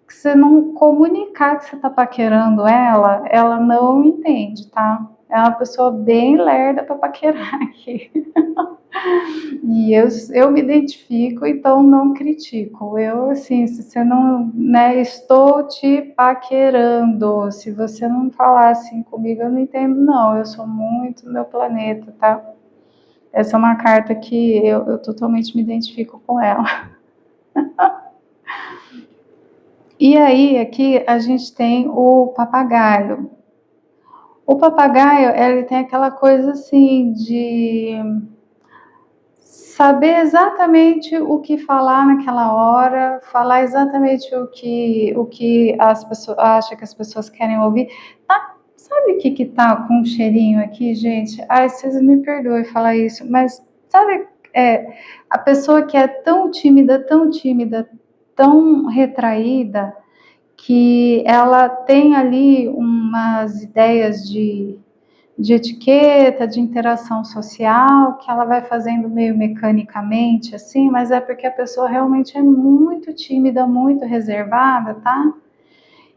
que você não comunicar que você tá paquerando ela não entende, tá? É uma pessoa bem lerda para paquerar aqui. E eu me identifico, então não critico. Eu, assim, se você não, né, estou te paquerando. Se você não falar assim comigo, eu não entendo, não. Eu sou muito do meu planeta, tá? Essa é uma carta que eu totalmente me identifico com ela. E aí, aqui a gente tem o papagaio. O papagaio, ele tem aquela coisa assim de saber exatamente o que falar naquela hora, falar exatamente o que as pessoas acham que as pessoas querem ouvir. Sabe o que tá com um cheirinho aqui, gente? Ai, vocês me perdoem falar isso, mas sabe, a pessoa que é tão tímida, tão retraída, que ela tem ali umas ideias de etiqueta, de interação social, que ela vai fazendo meio mecanicamente, assim, mas é porque a pessoa realmente é muito tímida, muito reservada, tá?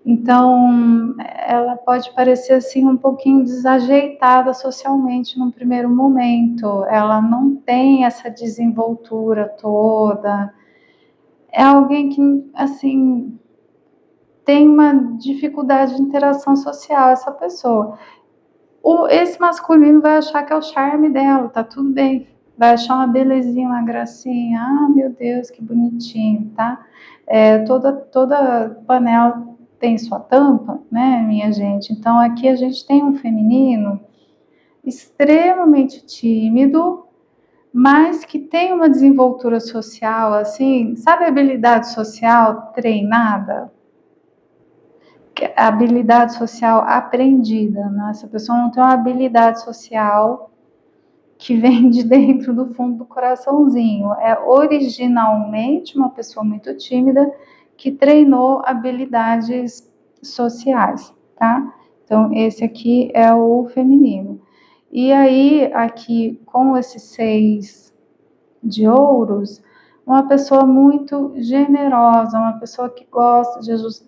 Então, ela pode parecer, assim, um pouquinho desajeitada socialmente num primeiro momento, ela não tem essa desenvoltura toda, é alguém que, assim, tem uma dificuldade de interação social, essa pessoa. Esse masculino vai achar que é o charme dela, tá tudo bem. Vai achar uma belezinha, uma gracinha. Ah, meu Deus, que bonitinho, tá? Toda panela tem sua tampa, né, minha gente? Então, aqui a gente tem um feminino extremamente tímido, mas que tem uma desenvoltura social, assim, sabe a habilidade social treinada? A habilidade social aprendida, né? Essa pessoa não tem uma habilidade social que vem de dentro do fundo do coraçãozinho. É originalmente uma pessoa muito tímida que treinou habilidades sociais, tá? Então, esse aqui é o feminino. E aí, aqui, com esses 6 de ouros, uma pessoa muito generosa, uma pessoa que gosta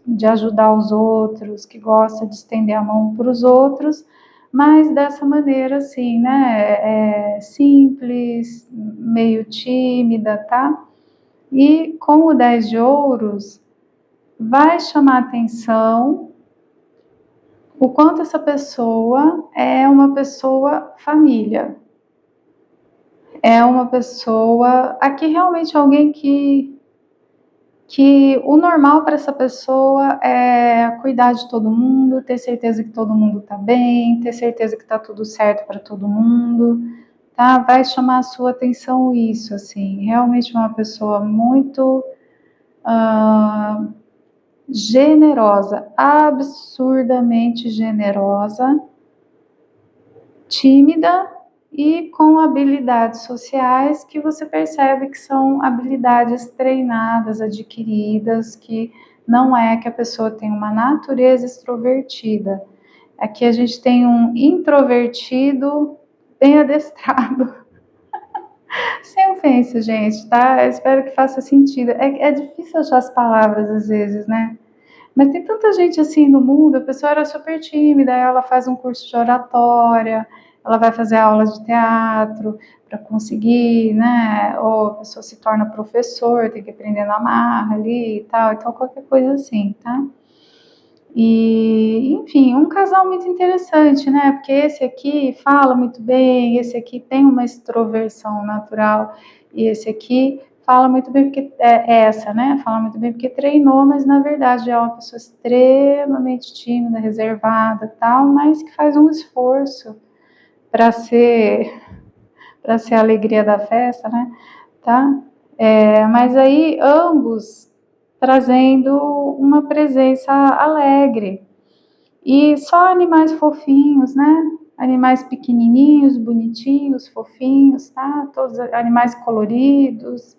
de ajudar os outros, que gosta de estender a mão para os outros, mas dessa maneira assim, né, simples, meio tímida, tá? E com o 10 de ouros, vai chamar atenção o quanto essa pessoa é uma pessoa família, é uma pessoa, aqui realmente alguém que o normal para essa pessoa é cuidar de todo mundo, ter certeza que todo mundo está bem, ter certeza que está tudo certo para todo mundo, tá? Vai chamar a sua atenção isso, assim, realmente uma pessoa muito generosa, absurdamente generosa, tímida e com habilidades sociais que você percebe que são habilidades treinadas, adquiridas, que não é que a pessoa tem uma natureza extrovertida. Aqui a gente tem um introvertido bem adestrado. Sem ofensa, gente, tá? Eu espero que faça sentido. É difícil achar as palavras às vezes, né? Mas tem tanta gente assim no mundo, a pessoa era super tímida, ela faz um curso de oratória, ela vai fazer aula de teatro para conseguir, né? Ou a pessoa se torna professor, tem que aprender na marra ali e tal, então qualquer coisa assim, tá? E, enfim, um casal muito interessante, né? Porque esse aqui fala muito bem, esse aqui tem uma extroversão natural, e esse aqui fala muito bem porque essa, né? Fala muito bem porque treinou, mas na verdade é uma pessoa extremamente tímida, reservada, tal, mas que faz um esforço para ser para ser a alegria da festa, né? Tá? Mas aí ambos trazendo uma presença alegre. E só animais fofinhos, né? Animais pequenininhos, bonitinhos, fofinhos, tá? Todos animais coloridos.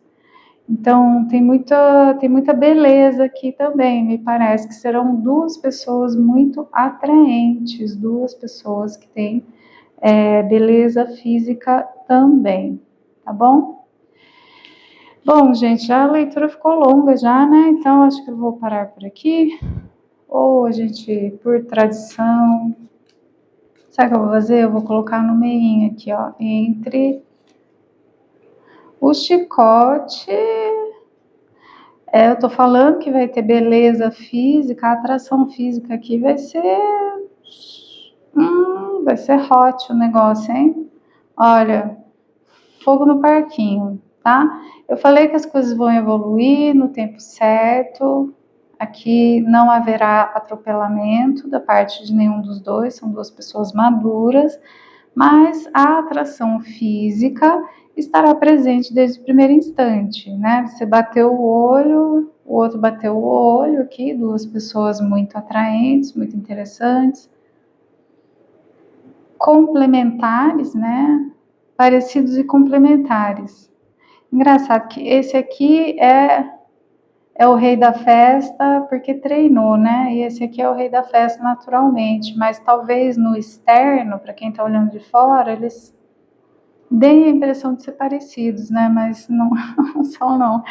Então, tem muita beleza aqui também. Me parece que serão duas pessoas muito atraentes, duas pessoas que têm beleza física também, tá bom? Bom, gente, a leitura ficou longa já, né? Então, acho que eu vou parar por aqui. Ou a gente, por tradição, sabe o que eu vou fazer? Eu vou colocar no meio aqui, ó, entre o chicote. Eu tô falando que vai ter beleza física, a atração física aqui vai ser hot o negócio, hein? Olha, fogo no parquinho, tá? Eu falei que as coisas vão evoluir no tempo certo. Aqui não haverá atropelamento da parte de nenhum dos dois, são duas pessoas maduras, mas a atração física estará presente desde o primeiro instante, né? Você bateu o olho, o outro bateu o olho aqui, duas pessoas muito atraentes, muito interessantes, complementares, né? Parecidos e complementares. Engraçado que esse aqui é o rei da festa porque treinou, né? E esse aqui é o rei da festa naturalmente, mas talvez no externo, para quem está olhando de fora, eles deem a impressão de ser parecidos, né? Mas não são, não.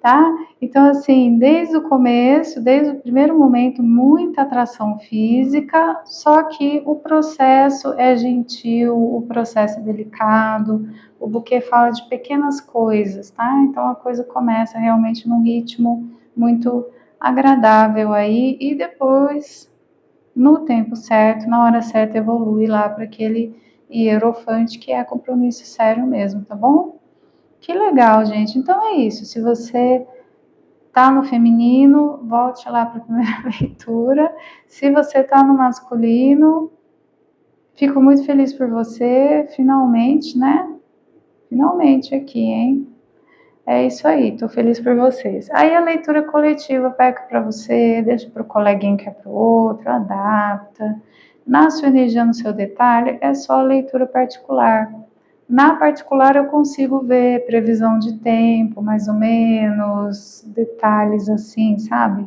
Tá? Então, assim, desde o começo, desde o primeiro momento, muita atração física, só que o processo é gentil, o processo é delicado, o buquê fala de pequenas coisas, tá? Então a coisa começa realmente num ritmo muito agradável aí, e depois, no tempo certo, na hora certa, evolui lá para aquele hierofante que é compromisso sério mesmo, tá bom? Que legal, gente. Então é isso. Se você tá no feminino, volte lá para a primeira leitura. Se você tá no masculino, fico muito feliz por você, finalmente, né? Finalmente aqui, hein? É isso aí, tô feliz por vocês. Aí a leitura coletiva pega para você, deixa para o coleguinha que é para o outro, adapta. Na sua energia, no seu detalhe, é só a leitura particular. Na particular, eu consigo ver previsão de tempo, mais ou menos, detalhes assim, sabe?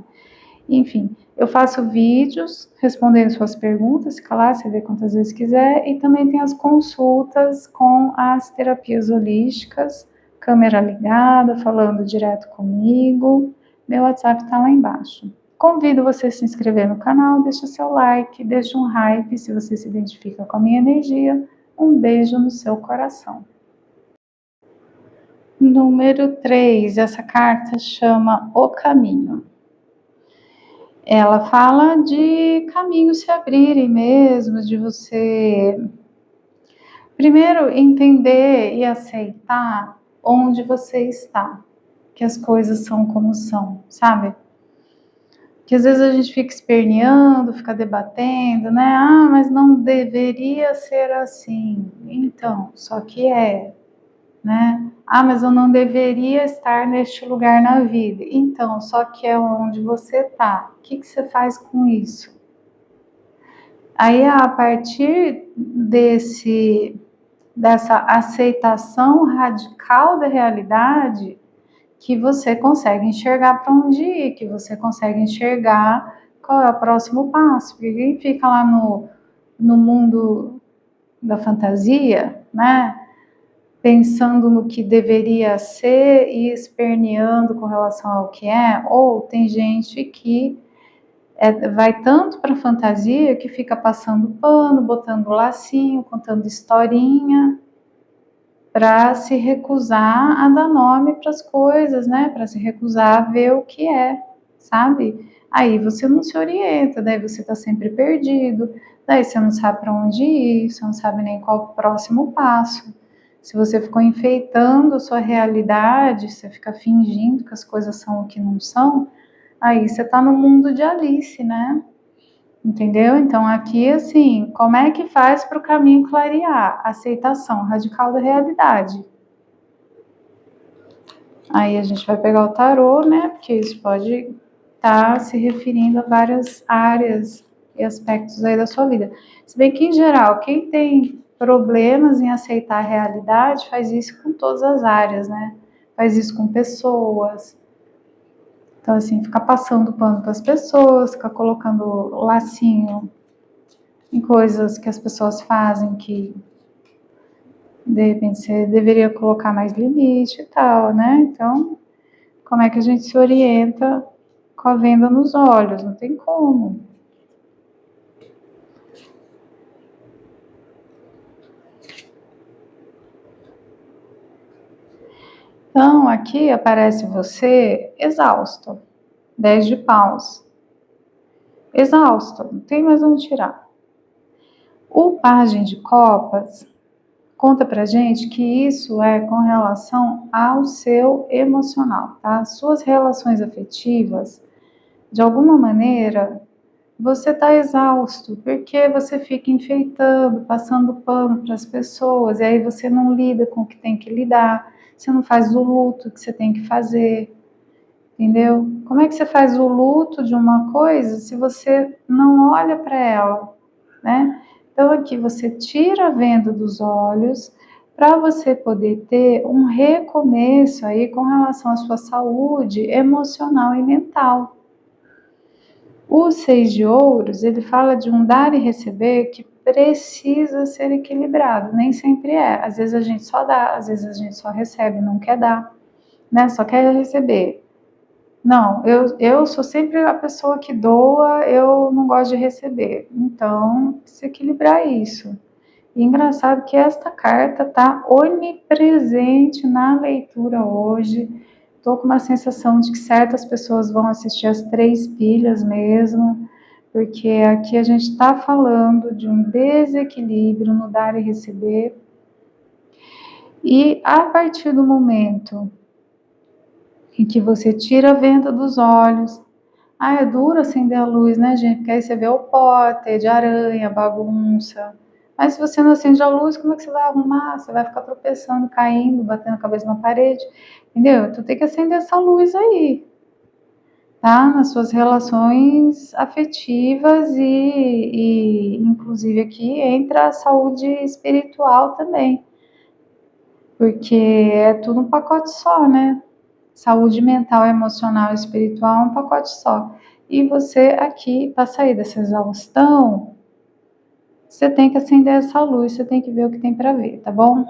Enfim, eu faço vídeos respondendo suas perguntas, fica lá, você vê quantas vezes quiser, e também tem as consultas com as terapias holísticas, câmera ligada, falando direto comigo. Meu WhatsApp está lá embaixo. Convido você a se inscrever no canal, deixa seu like, deixa um hype se você se identifica com a minha energia. Um beijo no seu coração. Número 3, essa carta chama O Caminho. Ela fala de caminhos se abrirem mesmo, de você primeiro entender e aceitar onde você está, que as coisas são como são, sabe? Que às vezes a gente fica esperneando, fica debatendo, né? Ah, mas não deveria ser assim. Então, só que né? Ah, mas eu não deveria estar neste lugar na vida. Então, só que é onde você está. O que você faz com isso? Aí, a partir dessa aceitação radical da realidade, que você consegue enxergar para onde ir, que você consegue enxergar qual é o próximo passo. Porque quem fica lá no mundo da fantasia, né? Pensando no que deveria ser e esperneando com relação ao que é, ou tem gente que vai tanto para fantasia que fica passando pano, botando lacinho, contando historinha, para se recusar a dar nome para as coisas, né? Para se recusar a ver o que é, sabe? Aí você não se orienta, daí você está sempre perdido, daí você não sabe para onde ir, você não sabe nem qual o próximo passo. Se você ficou enfeitando sua realidade, você fica fingindo que as coisas são o que não são, aí você está no mundo de Alice, né? Entendeu? Então, aqui, assim, como é que faz para o caminho clarear? Aceitação radical da realidade. Aí a gente vai pegar o tarô, né? Porque isso pode estar se referindo a várias áreas e aspectos aí da sua vida. Se bem que, em geral, quem tem problemas em aceitar a realidade faz isso com todas as áreas, né? Faz isso com pessoas. Então, assim, ficar passando pano para as pessoas, ficar colocando lacinho em coisas que as pessoas fazem que de repente você deveria colocar mais limite e tal, né? Então, como é que a gente se orienta com a venda nos olhos? Não tem como. Então, aqui aparece você exausto, 10 de paus. Exausto, não tem mais onde tirar. O pajem de copas conta pra gente que isso é com relação ao seu emocional, tá? Suas relações afetivas, de alguma maneira, você está exausto, porque você fica enfeitando, passando pano para as pessoas, e aí você não lida com o que tem que lidar, você não faz o luto que você tem que fazer, entendeu? Como é que você faz o luto de uma coisa se você não olha para ela, né? Então aqui você tira a venda dos olhos para você poder ter um recomeço aí com relação à sua saúde emocional e mental. O seis de ouros, ele fala de um dar e receber que precisa ser equilibrado, nem sempre é. Às vezes a gente só dá, às vezes a gente só recebe, não quer dar, né? Só quer receber. Não, eu sou sempre a pessoa que doa, eu não gosto de receber. Então, se equilibrar isso. E engraçado que esta carta tá onipresente na leitura hoje. Tô com uma sensação de que certas pessoas vão assistir as três pilhas mesmo, porque aqui a gente está falando de um desequilíbrio no dar e receber. E a partir do momento em que você tira a venda dos olhos, é duro acender a luz, né, gente? Porque aí você vê o pó, teia de aranha, bagunça. Mas se você não acende a luz, como é que você vai arrumar? Você vai ficar tropeçando, caindo, batendo a cabeça na parede, entendeu? Tu tem que acender essa luz aí, tá? Nas suas relações afetivas e inclusive aqui entra a saúde espiritual também, porque é tudo um pacote só, né? Saúde mental, emocional e espiritual é um pacote só. E você aqui, para sair dessa exaustão, você tem que acender essa luz, você tem que ver o que tem para ver, tá bom?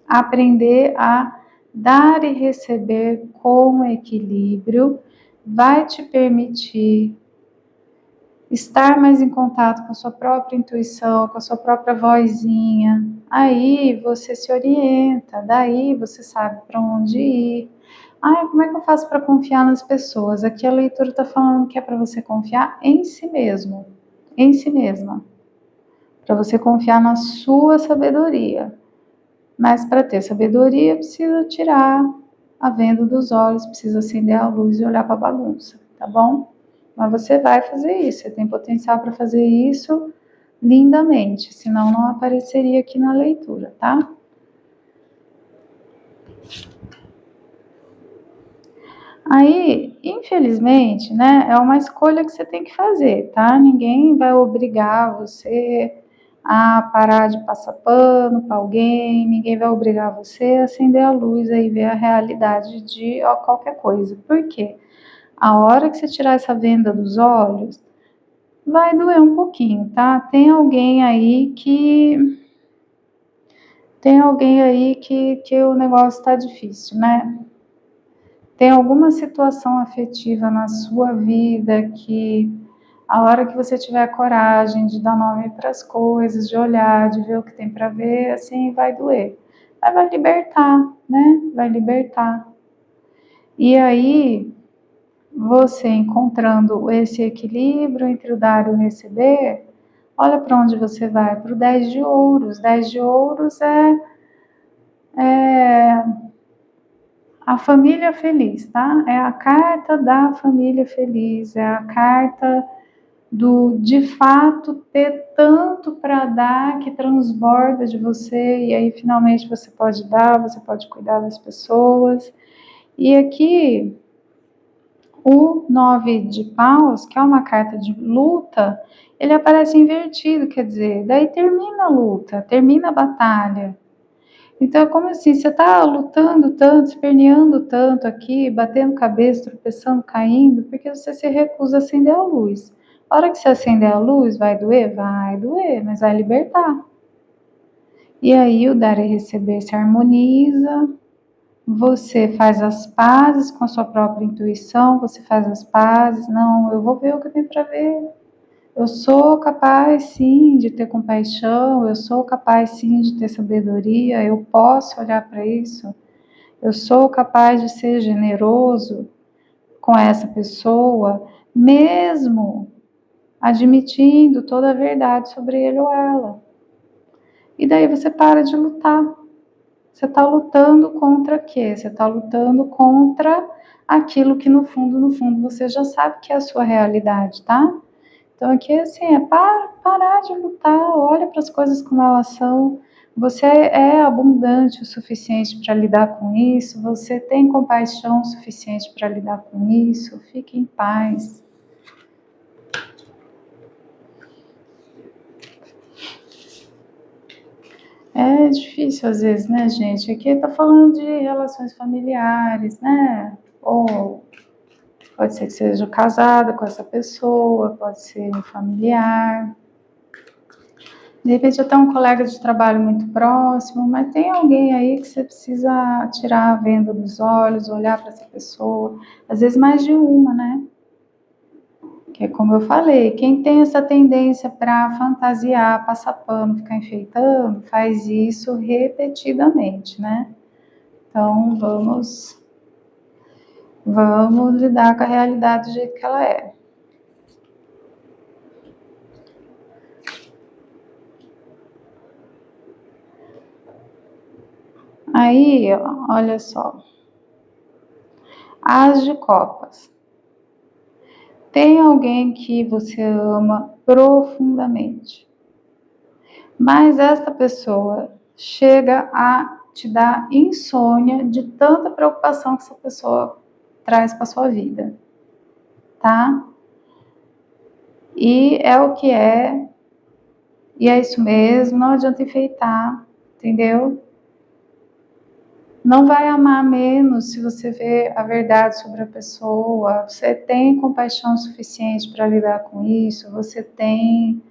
Aprender a dar e receber com equilíbrio vai te permitir estar mais em contato com a sua própria intuição, com a sua própria vozinha. Aí você se orienta, daí você sabe para onde ir. Como é que eu faço para confiar nas pessoas? Aqui a leitura está falando que é para você confiar em si mesmo, em si mesma, para você confiar na sua sabedoria. Mas para ter sabedoria precisa tirar a venda dos olhos, precisa acender a luz e olhar para a bagunça, tá bom? Mas você vai fazer isso, você tem potencial para fazer isso lindamente, senão não apareceria aqui na leitura, tá? Aí, infelizmente, né, é uma escolha que você tem que fazer, tá? Ninguém vai obrigar você a parar de passar pano para alguém, ninguém vai obrigar você a acender a luz e ver a realidade de qualquer coisa. Por quê? A hora que você tirar essa venda dos olhos, vai doer um pouquinho, tá? Tem alguém aí que o negócio tá difícil, né? Tem alguma situação afetiva na sua vida que a hora que você tiver coragem de dar nome para as coisas, de olhar, de ver o que tem para ver, assim vai doer. Mas vai libertar, né? Vai libertar. E aí, você encontrando esse equilíbrio entre o dar e o receber, olha para onde você vai, para o 10 de ouros. 10 de ouros é a família feliz, tá? É a carta da família feliz, é a carta do de fato ter tanto para dar que transborda de você, e aí finalmente você pode dar, você pode cuidar das pessoas. E aqui o 9 de paus, que é uma carta de luta, ele aparece invertido, quer dizer, daí termina a luta, termina a batalha. Então é como assim, você está lutando tanto, esperneando tanto aqui, batendo cabeça, tropeçando, caindo, porque você se recusa a acender a luz. A hora que você acender a luz, vai doer? Vai doer, mas vai libertar. E aí o dar e receber se harmoniza, você faz as pazes com a sua própria intuição, você faz as pazes, não, eu vou ver o que eu tenho para ver. Eu sou capaz sim de ter compaixão, eu sou capaz sim de ter sabedoria, eu posso olhar para isso, eu sou capaz de ser generoso com essa pessoa, mesmo admitindo toda a verdade sobre ele ou ela. E daí você para de lutar. Você está lutando contra quê? Você está lutando contra aquilo que no fundo, você já sabe que é a sua realidade, tá? Então aqui assim, é parar de lutar, olha para as coisas como elas são. Você é abundante o suficiente para lidar com isso, você tem compaixão o suficiente para lidar com isso, fique em paz. É difícil às vezes, né, gente? Aqui tá falando de relações familiares, né? Ou pode ser que seja casada com essa pessoa, pode ser um familiar. De repente até um colega de trabalho muito próximo, mas tem alguém aí que você precisa tirar a venda dos olhos, olhar para essa pessoa. Às vezes mais de uma, né? Que é como eu falei, quem tem essa tendência para fantasiar, passar pano, ficar enfeitando, faz isso repetidamente, né? Então vamos lidar com a realidade do jeito que ela é. Aí, olha só, As de Copas. Tem alguém que você ama profundamente, mas esta pessoa chega a te dar insônia de tanta preocupação que essa pessoa traz para sua vida, tá? E é o que é, e é isso mesmo, não adianta enfeitar, entendeu? Não vai amar menos se você vê a verdade sobre a pessoa, você tem compaixão suficiente para lidar com isso, você tem,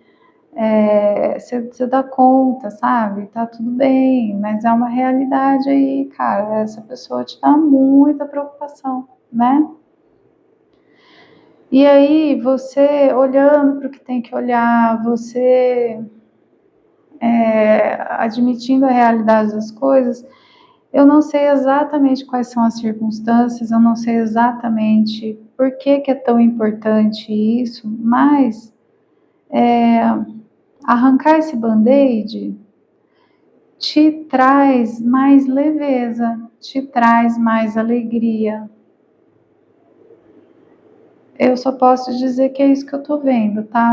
você dá conta, sabe? Tá tudo bem, mas é uma realidade aí, cara, essa pessoa te dá muita preocupação, né? E aí, você olhando para o que tem que olhar, você admitindo a realidade das coisas, eu não sei exatamente quais são as circunstâncias, eu não sei exatamente por que é tão importante isso, mas arrancar esse band-aid te traz mais leveza, te traz mais alegria. Eu só posso dizer que é isso que eu tô vendo, tá?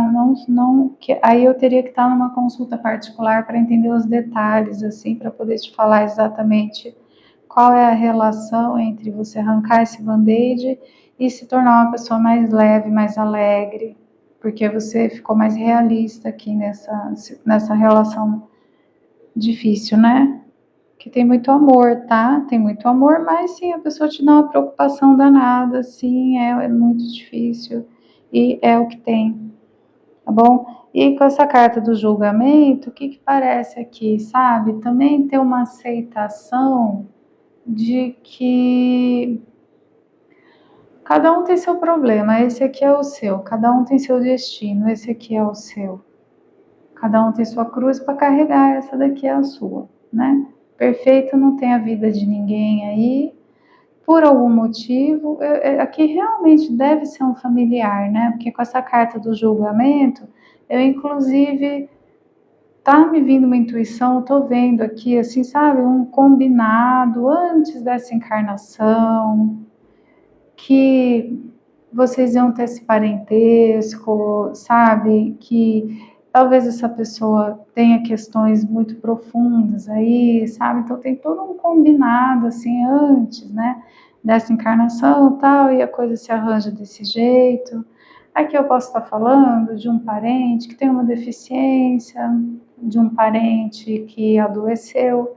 Aí eu teria que estar numa consulta particular para entender os detalhes, assim, para poder te falar exatamente qual é a relação entre você arrancar esse band-aid e se tornar uma pessoa mais leve, mais alegre, porque você ficou mais realista aqui nessa relação difícil, né? Que tem muito amor, tá? Tem muito amor, mas sim, a pessoa te dá uma preocupação danada, sim, é muito difícil e é o que tem, tá bom? E com essa carta do julgamento, o que parece aqui, sabe? Também tem uma aceitação de que cada um tem seu problema, esse aqui é o seu, cada um tem seu destino, esse aqui é o seu. Cada um tem sua cruz para carregar, essa daqui é a sua, né? Perfeito não tem a vida de ninguém aí, por algum motivo, aqui realmente deve ser um familiar, né? Porque com essa carta do julgamento, eu inclusive tá me vindo uma intuição, tô vendo aqui, assim, sabe, um combinado antes dessa encarnação, que vocês iam ter esse parentesco, sabe? Que talvez essa pessoa tenha questões muito profundas aí, sabe? Então tem todo um combinado assim antes, né? Dessa encarnação e tal, e a coisa se arranja desse jeito. Aqui eu posso estar falando de um parente que tem uma deficiência, de um parente que adoeceu.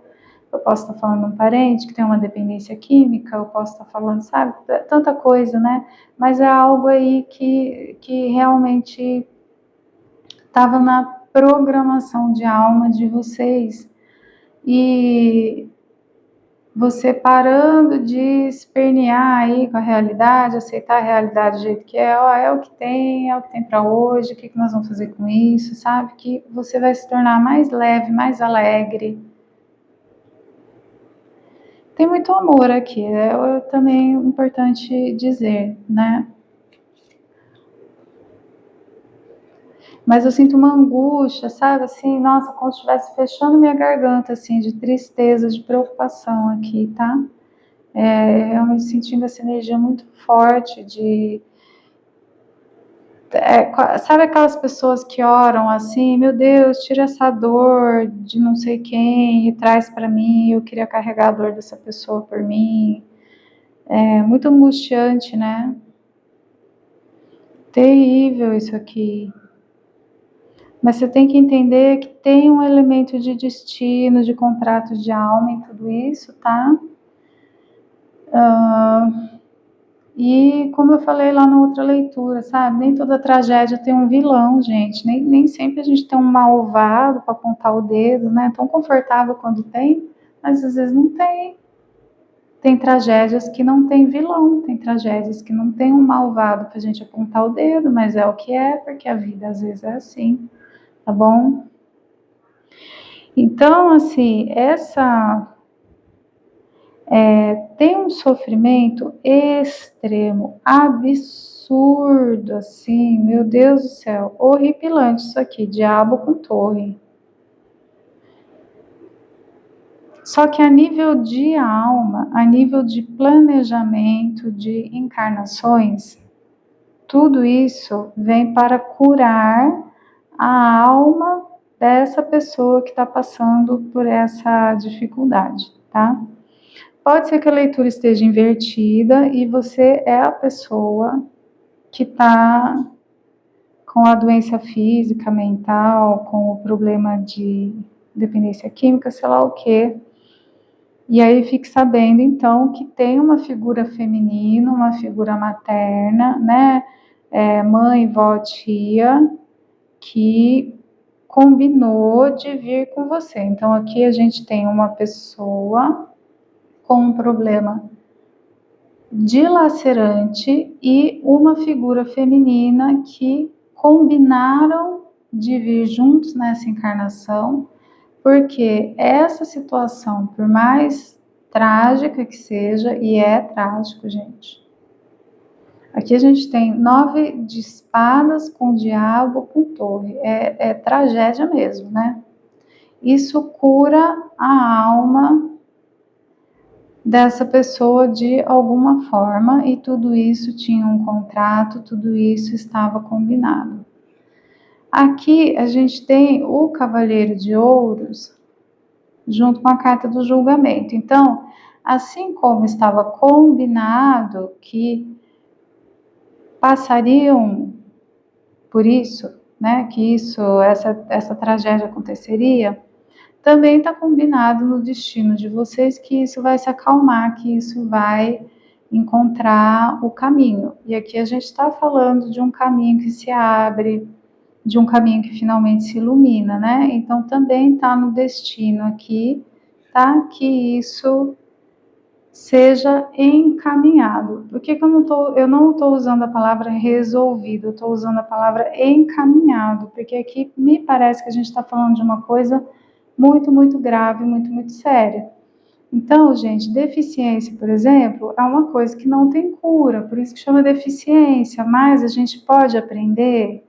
Eu posso estar falando de um parente que tem uma dependência química, eu posso estar falando, sabe, tanta coisa, né? Mas é algo aí que realmente estava na programação de alma de vocês. E você parando de espernear aí com a realidade, aceitar a realidade do jeito que é, ó, é o que tem para hoje, o que nós vamos fazer com isso, sabe? Que você vai se tornar mais leve, mais alegre. Tem muito amor aqui, é também importante dizer, né? Mas eu sinto uma angústia, sabe? Assim, nossa, como se estivesse fechando minha garganta, assim, de tristeza, de preocupação aqui, tá? Realmente sentindo essa energia muito forte de... sabe aquelas pessoas que oram assim, meu Deus, tira essa dor de não sei quem e traz para mim, eu queria carregar a dor dessa pessoa por mim. É muito angustiante, né? Terrível isso aqui. Mas você tem que entender que tem um elemento de destino, de contrato de alma em tudo isso, tá? E como eu falei lá na outra leitura, sabe? Nem toda tragédia tem um vilão, gente. Nem sempre a gente tem um malvado para apontar o dedo, né? Tão confortável quando tem, mas às vezes não tem. Tem tragédias que não tem vilão, tem tragédias que não tem um malvado pra gente apontar o dedo, mas é o que é, porque a vida às vezes é assim, tá bom? Então, assim, tem um sofrimento extremo, absurdo, assim, meu Deus do céu, horripilante isso aqui, diabo com torre. Só que a nível de alma, a nível de planejamento de encarnações, tudo isso vem para curar a alma dessa pessoa que está passando por essa dificuldade, tá? Pode ser que a leitura esteja invertida e você é a pessoa que está com a doença física, mental, com o problema de dependência química, sei lá o quê. E aí fique sabendo, então, que tem uma figura feminina, uma figura materna, né? Mãe, vó, tia, que combinou de vir com você. Então, aqui a gente tem uma pessoa com um problema dilacerante e uma figura feminina que combinaram de vir juntos nessa encarnação, porque essa situação, por mais trágica que seja, e é trágico, gente. Aqui a gente tem 9 de espadas com o diabo com torre. É tragédia mesmo, né? Isso cura a alma dessa pessoa de alguma forma, e tudo isso tinha um contrato, tudo isso estava combinado. Aqui a gente tem o Cavaleiro de Ouros junto com a carta do julgamento. Então, assim como estava combinado que passariam por isso, né, que essa tragédia aconteceria, também está combinado no destino de vocês que isso vai se acalmar, que isso vai encontrar o caminho. E aqui a gente está falando de um caminho que se abre, de um caminho que finalmente se ilumina, né? Então também está no destino aqui, tá? Que isso seja encaminhado. Por que eu não estou usando a palavra resolvido, eu estou usando a palavra encaminhado, porque aqui me parece que a gente está falando de uma coisa muito, muito grave, muito, muito séria. Então, gente, deficiência, por exemplo, é uma coisa que não tem cura, por isso que chama deficiência, mas a gente pode aprender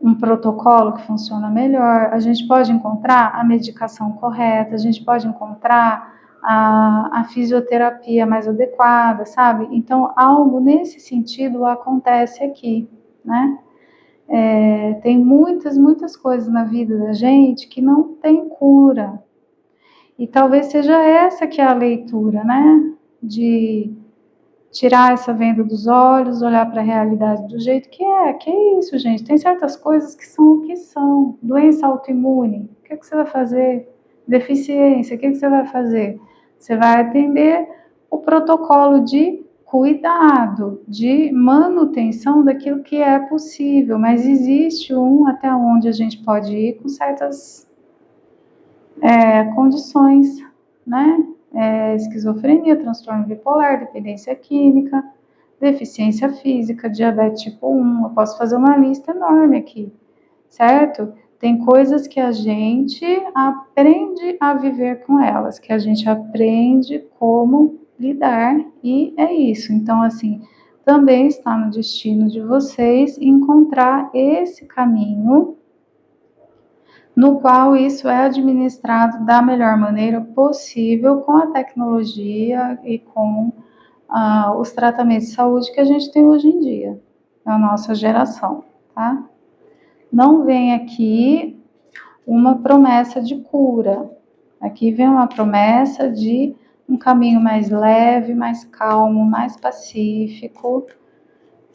um protocolo que funciona melhor, a gente pode encontrar a medicação correta, a gente pode encontrar a fisioterapia mais adequada, sabe? Então, algo nesse sentido acontece aqui, né? Tem muitas coisas na vida da gente que não tem cura. E talvez seja essa que é a leitura, né? De tirar essa venda dos olhos, olhar para a realidade do jeito que é. Que é isso, gente? Tem certas coisas que são o que são. Doença autoimune, o que você vai fazer? Deficiência, o que você vai fazer? Você vai atender o protocolo de cuidado, de manutenção daquilo que é possível, mas existe até onde a gente pode ir com certas condições, né? Esquizofrenia, transtorno bipolar, dependência química, deficiência física, diabetes tipo 1, eu posso fazer uma lista enorme aqui, certo? Tem coisas que a gente aprende a viver com elas, que a gente aprende como lidar, e é isso. Então, assim, também está no destino de vocês encontrar esse caminho no qual isso é administrado da melhor maneira possível com a tecnologia e com os tratamentos de saúde que a gente tem hoje em dia, na nossa geração, tá? Não vem aqui uma promessa de cura, aqui vem uma promessa de um caminho mais leve, mais calmo, mais pacífico,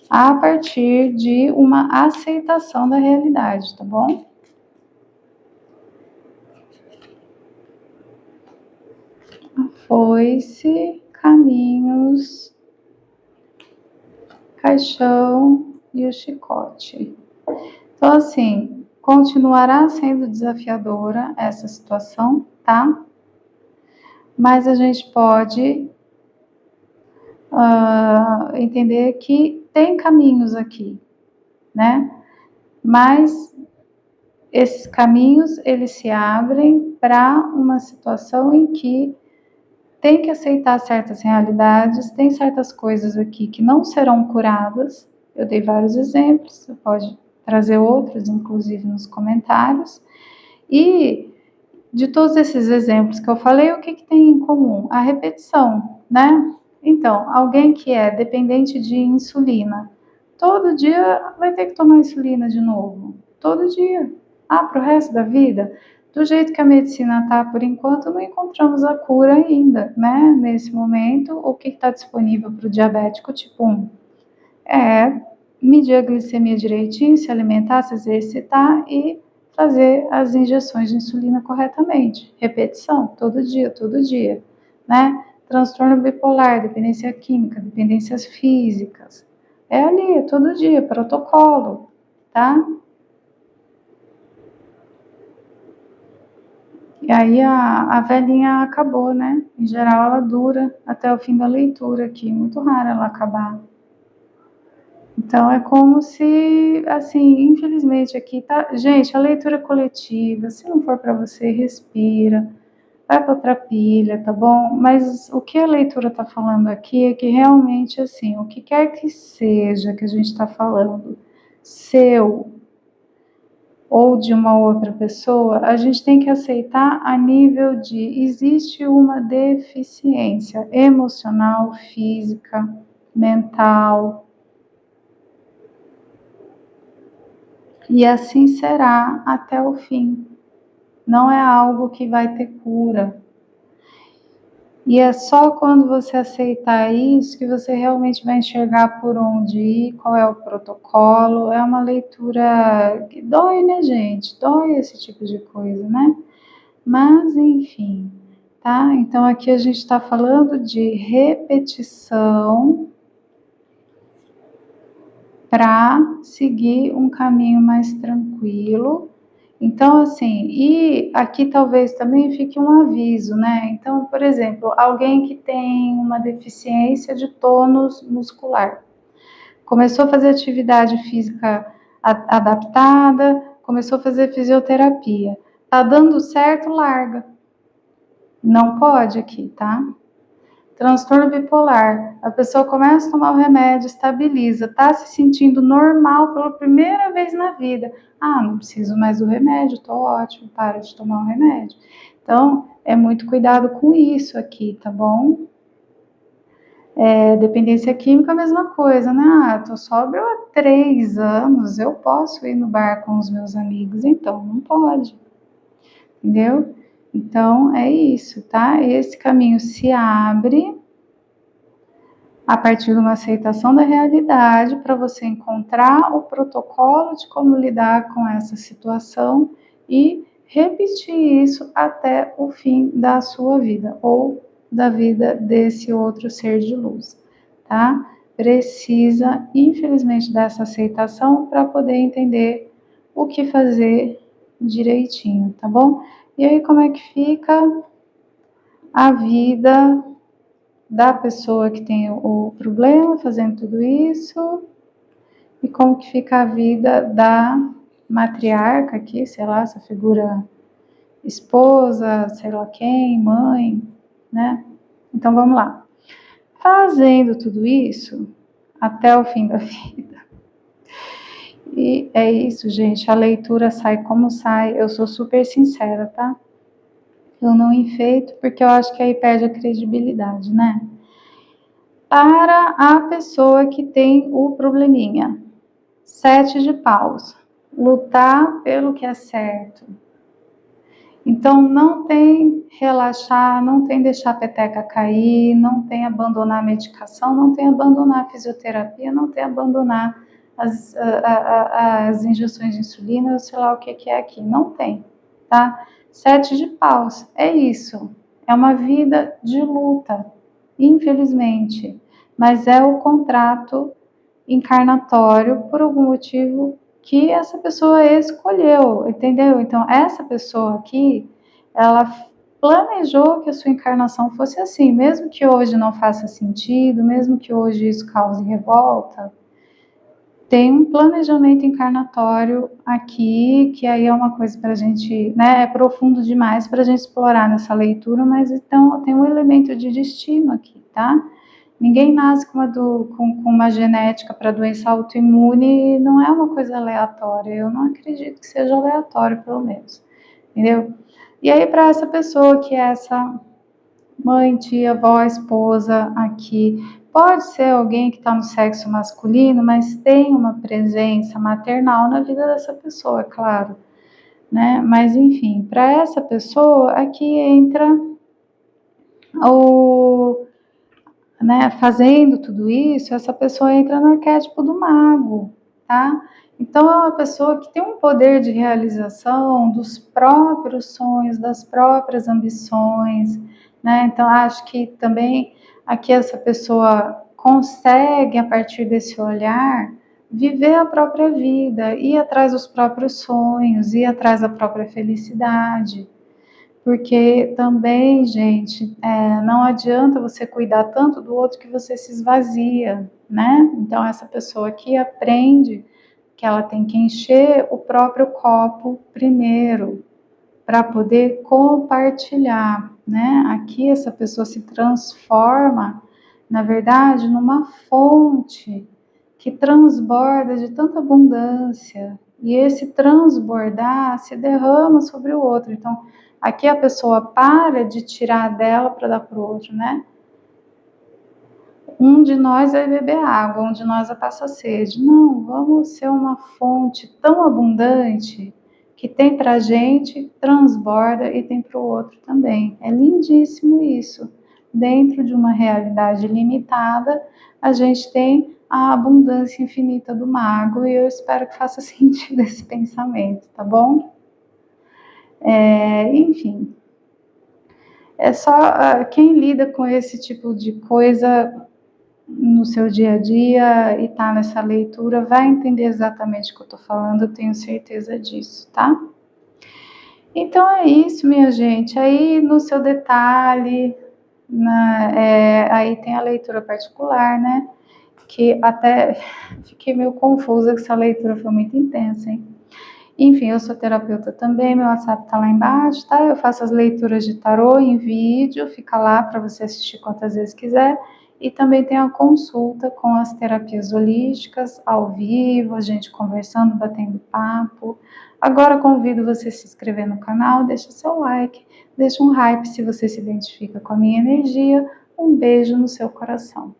a partir de uma aceitação da realidade, tá bom? Foice, caminhos, caixão e o chicote. Então, assim, continuará sendo desafiadora essa situação, tá? Mas a gente pode entender que tem caminhos aqui, né? Mas esses caminhos, eles se abrem para uma situação em que tem que aceitar certas realidades, tem certas coisas aqui que não serão curadas. Eu dei vários exemplos, você pode trazer outros, inclusive nos comentários. E de todos esses exemplos que eu falei, o que tem em comum? A repetição, né? Então, alguém que é dependente de insulina, todo dia vai ter que tomar insulina de novo. Todo dia. Para o resto da vida? Do jeito que a medicina está, por enquanto, não encontramos a cura ainda, né? Nesse momento, o que está disponível para o diabético tipo 1? Medir a glicemia direitinho, se alimentar, se exercitar e fazer as injeções de insulina corretamente. Repetição, todo dia, né? Transtorno bipolar, dependência química, dependências físicas. É ali, é todo dia, protocolo, tá? E aí a velhinha acabou, né? Em geral ela dura até o fim da leitura aqui, muito raro ela acabar. Então é como se, assim, infelizmente aqui tá... Gente, a leitura coletiva, se não for para você, respira, vai para outra pilha, tá bom? Mas o que a leitura tá falando aqui é que realmente, assim, o que quer que seja que a gente tá falando, seu ou de uma outra pessoa, a gente tem que aceitar a nível de existe uma deficiência emocional, física, mental, e assim será até o fim. Não é algo que vai ter cura. E é só quando você aceitar isso que você realmente vai enxergar por onde ir, qual é o protocolo. É uma leitura que dói, né, gente? Dói esse tipo de coisa, né? Mas, enfim, tá? Então, aqui a gente está falando de repetição para seguir um caminho mais tranquilo. Então, assim, e aqui talvez também fique um aviso, né? Então, por exemplo, alguém que tem uma deficiência de tônus muscular, começou a fazer atividade física adaptada, começou a fazer fisioterapia, tá dando certo, larga. Não pode aqui, tá? Transtorno bipolar, a pessoa começa a tomar o remédio, estabiliza, tá se sentindo normal pela primeira vez na vida. Não preciso mais do remédio, tô ótimo, para de tomar o remédio. Então, é muito cuidado com isso aqui, tá bom? Dependência química, a mesma coisa, né? Tô sóbrio há 3 anos, eu posso ir no bar com os meus amigos, então não pode, entendeu? Então, é isso, tá? Esse caminho se abre a partir de uma aceitação da realidade para você encontrar o protocolo de como lidar com essa situação e repetir isso até o fim da sua vida ou da vida desse outro ser de luz, tá? Precisa, infelizmente, dessa aceitação para poder entender o que fazer direitinho, tá bom? E aí, como é que fica a vida da pessoa que tem o problema fazendo tudo isso e como que fica a vida da matriarca aqui, sei lá, essa figura esposa, sei lá quem, mãe, né? Então vamos lá. Fazendo tudo isso até o fim da vida. E é isso, gente. A leitura sai como sai. Eu sou super sincera, tá? Eu não enfeito porque eu acho que aí perde a credibilidade, né? Para a pessoa que tem o probleminha. 7 de paus. Lutar pelo que é certo. Então, não tem relaxar, não tem deixar a peteca cair, não tem abandonar a medicação, não tem abandonar a fisioterapia, não tem abandonar as injeções de insulina, sei lá o que é aqui. Não tem, tá? 7 de paus. É isso. É uma vida de luta, infelizmente. Mas é o contrato encarnatório por algum motivo que essa pessoa escolheu, entendeu? Então, essa pessoa aqui, ela planejou que a sua encarnação fosse assim, mesmo que hoje não faça sentido, mesmo que hoje isso cause revolta, tem um planejamento encarnatório aqui, que aí é uma coisa para a gente, né, é profundo demais para a gente explorar nessa leitura, mas então tem um elemento de destino aqui, tá? Ninguém nasce com uma genética para doença autoimune, não é uma coisa aleatória. Eu não acredito que seja aleatório, pelo menos. Entendeu? E aí, para essa pessoa que é essa mãe, tia, avó, esposa aqui, pode ser alguém que está no sexo masculino, mas tem uma presença maternal na vida dessa pessoa, é claro. Né? Mas, enfim, para essa pessoa, aqui entra o. Né, fazendo tudo isso, essa pessoa entra no arquétipo do mago, tá? Então é uma pessoa que tem um poder de realização dos próprios sonhos, das próprias ambições, né? Então acho que também aqui essa pessoa consegue, a partir desse olhar, viver a própria vida, ir atrás dos próprios sonhos, ir atrás da própria felicidade. Porque também, gente, não adianta você cuidar tanto do outro que você se esvazia, né? Então, essa pessoa aqui aprende que ela tem que encher o próprio copo primeiro, para poder compartilhar, né? Aqui, essa pessoa se transforma, na verdade, numa fonte que transborda de tanta abundância. E esse transbordar se derrama sobre o outro. Então, aqui a pessoa para de tirar dela para dar para o outro, né? Um de nós vai beber água, um de nós vai passar sede. Não, vamos ser uma fonte tão abundante que tem para a gente, transborda e tem para o outro também. É lindíssimo isso. Dentro de uma realidade limitada, a gente tem a abundância infinita do mago e eu espero que faça sentido esse pensamento, tá bom? Enfim, é só quem lida com esse tipo de coisa no seu dia a dia e tá nessa leitura vai entender exatamente o que eu tô falando, eu tenho certeza disso, tá? Então é isso, minha gente. Aí no seu detalhe, aí tem a leitura particular, né? Que até fiquei meio confusa que essa leitura foi muito intensa, hein? Enfim, eu sou terapeuta também, meu WhatsApp tá lá embaixo, tá? Eu faço as leituras de tarô em vídeo, fica lá para você assistir quantas vezes quiser. E também tem a consulta com as terapias holísticas, ao vivo, a gente conversando, batendo papo. Agora convido você a se inscrever no canal, deixa seu like, deixa um hype se você se identifica com a minha energia. Um beijo no seu coração.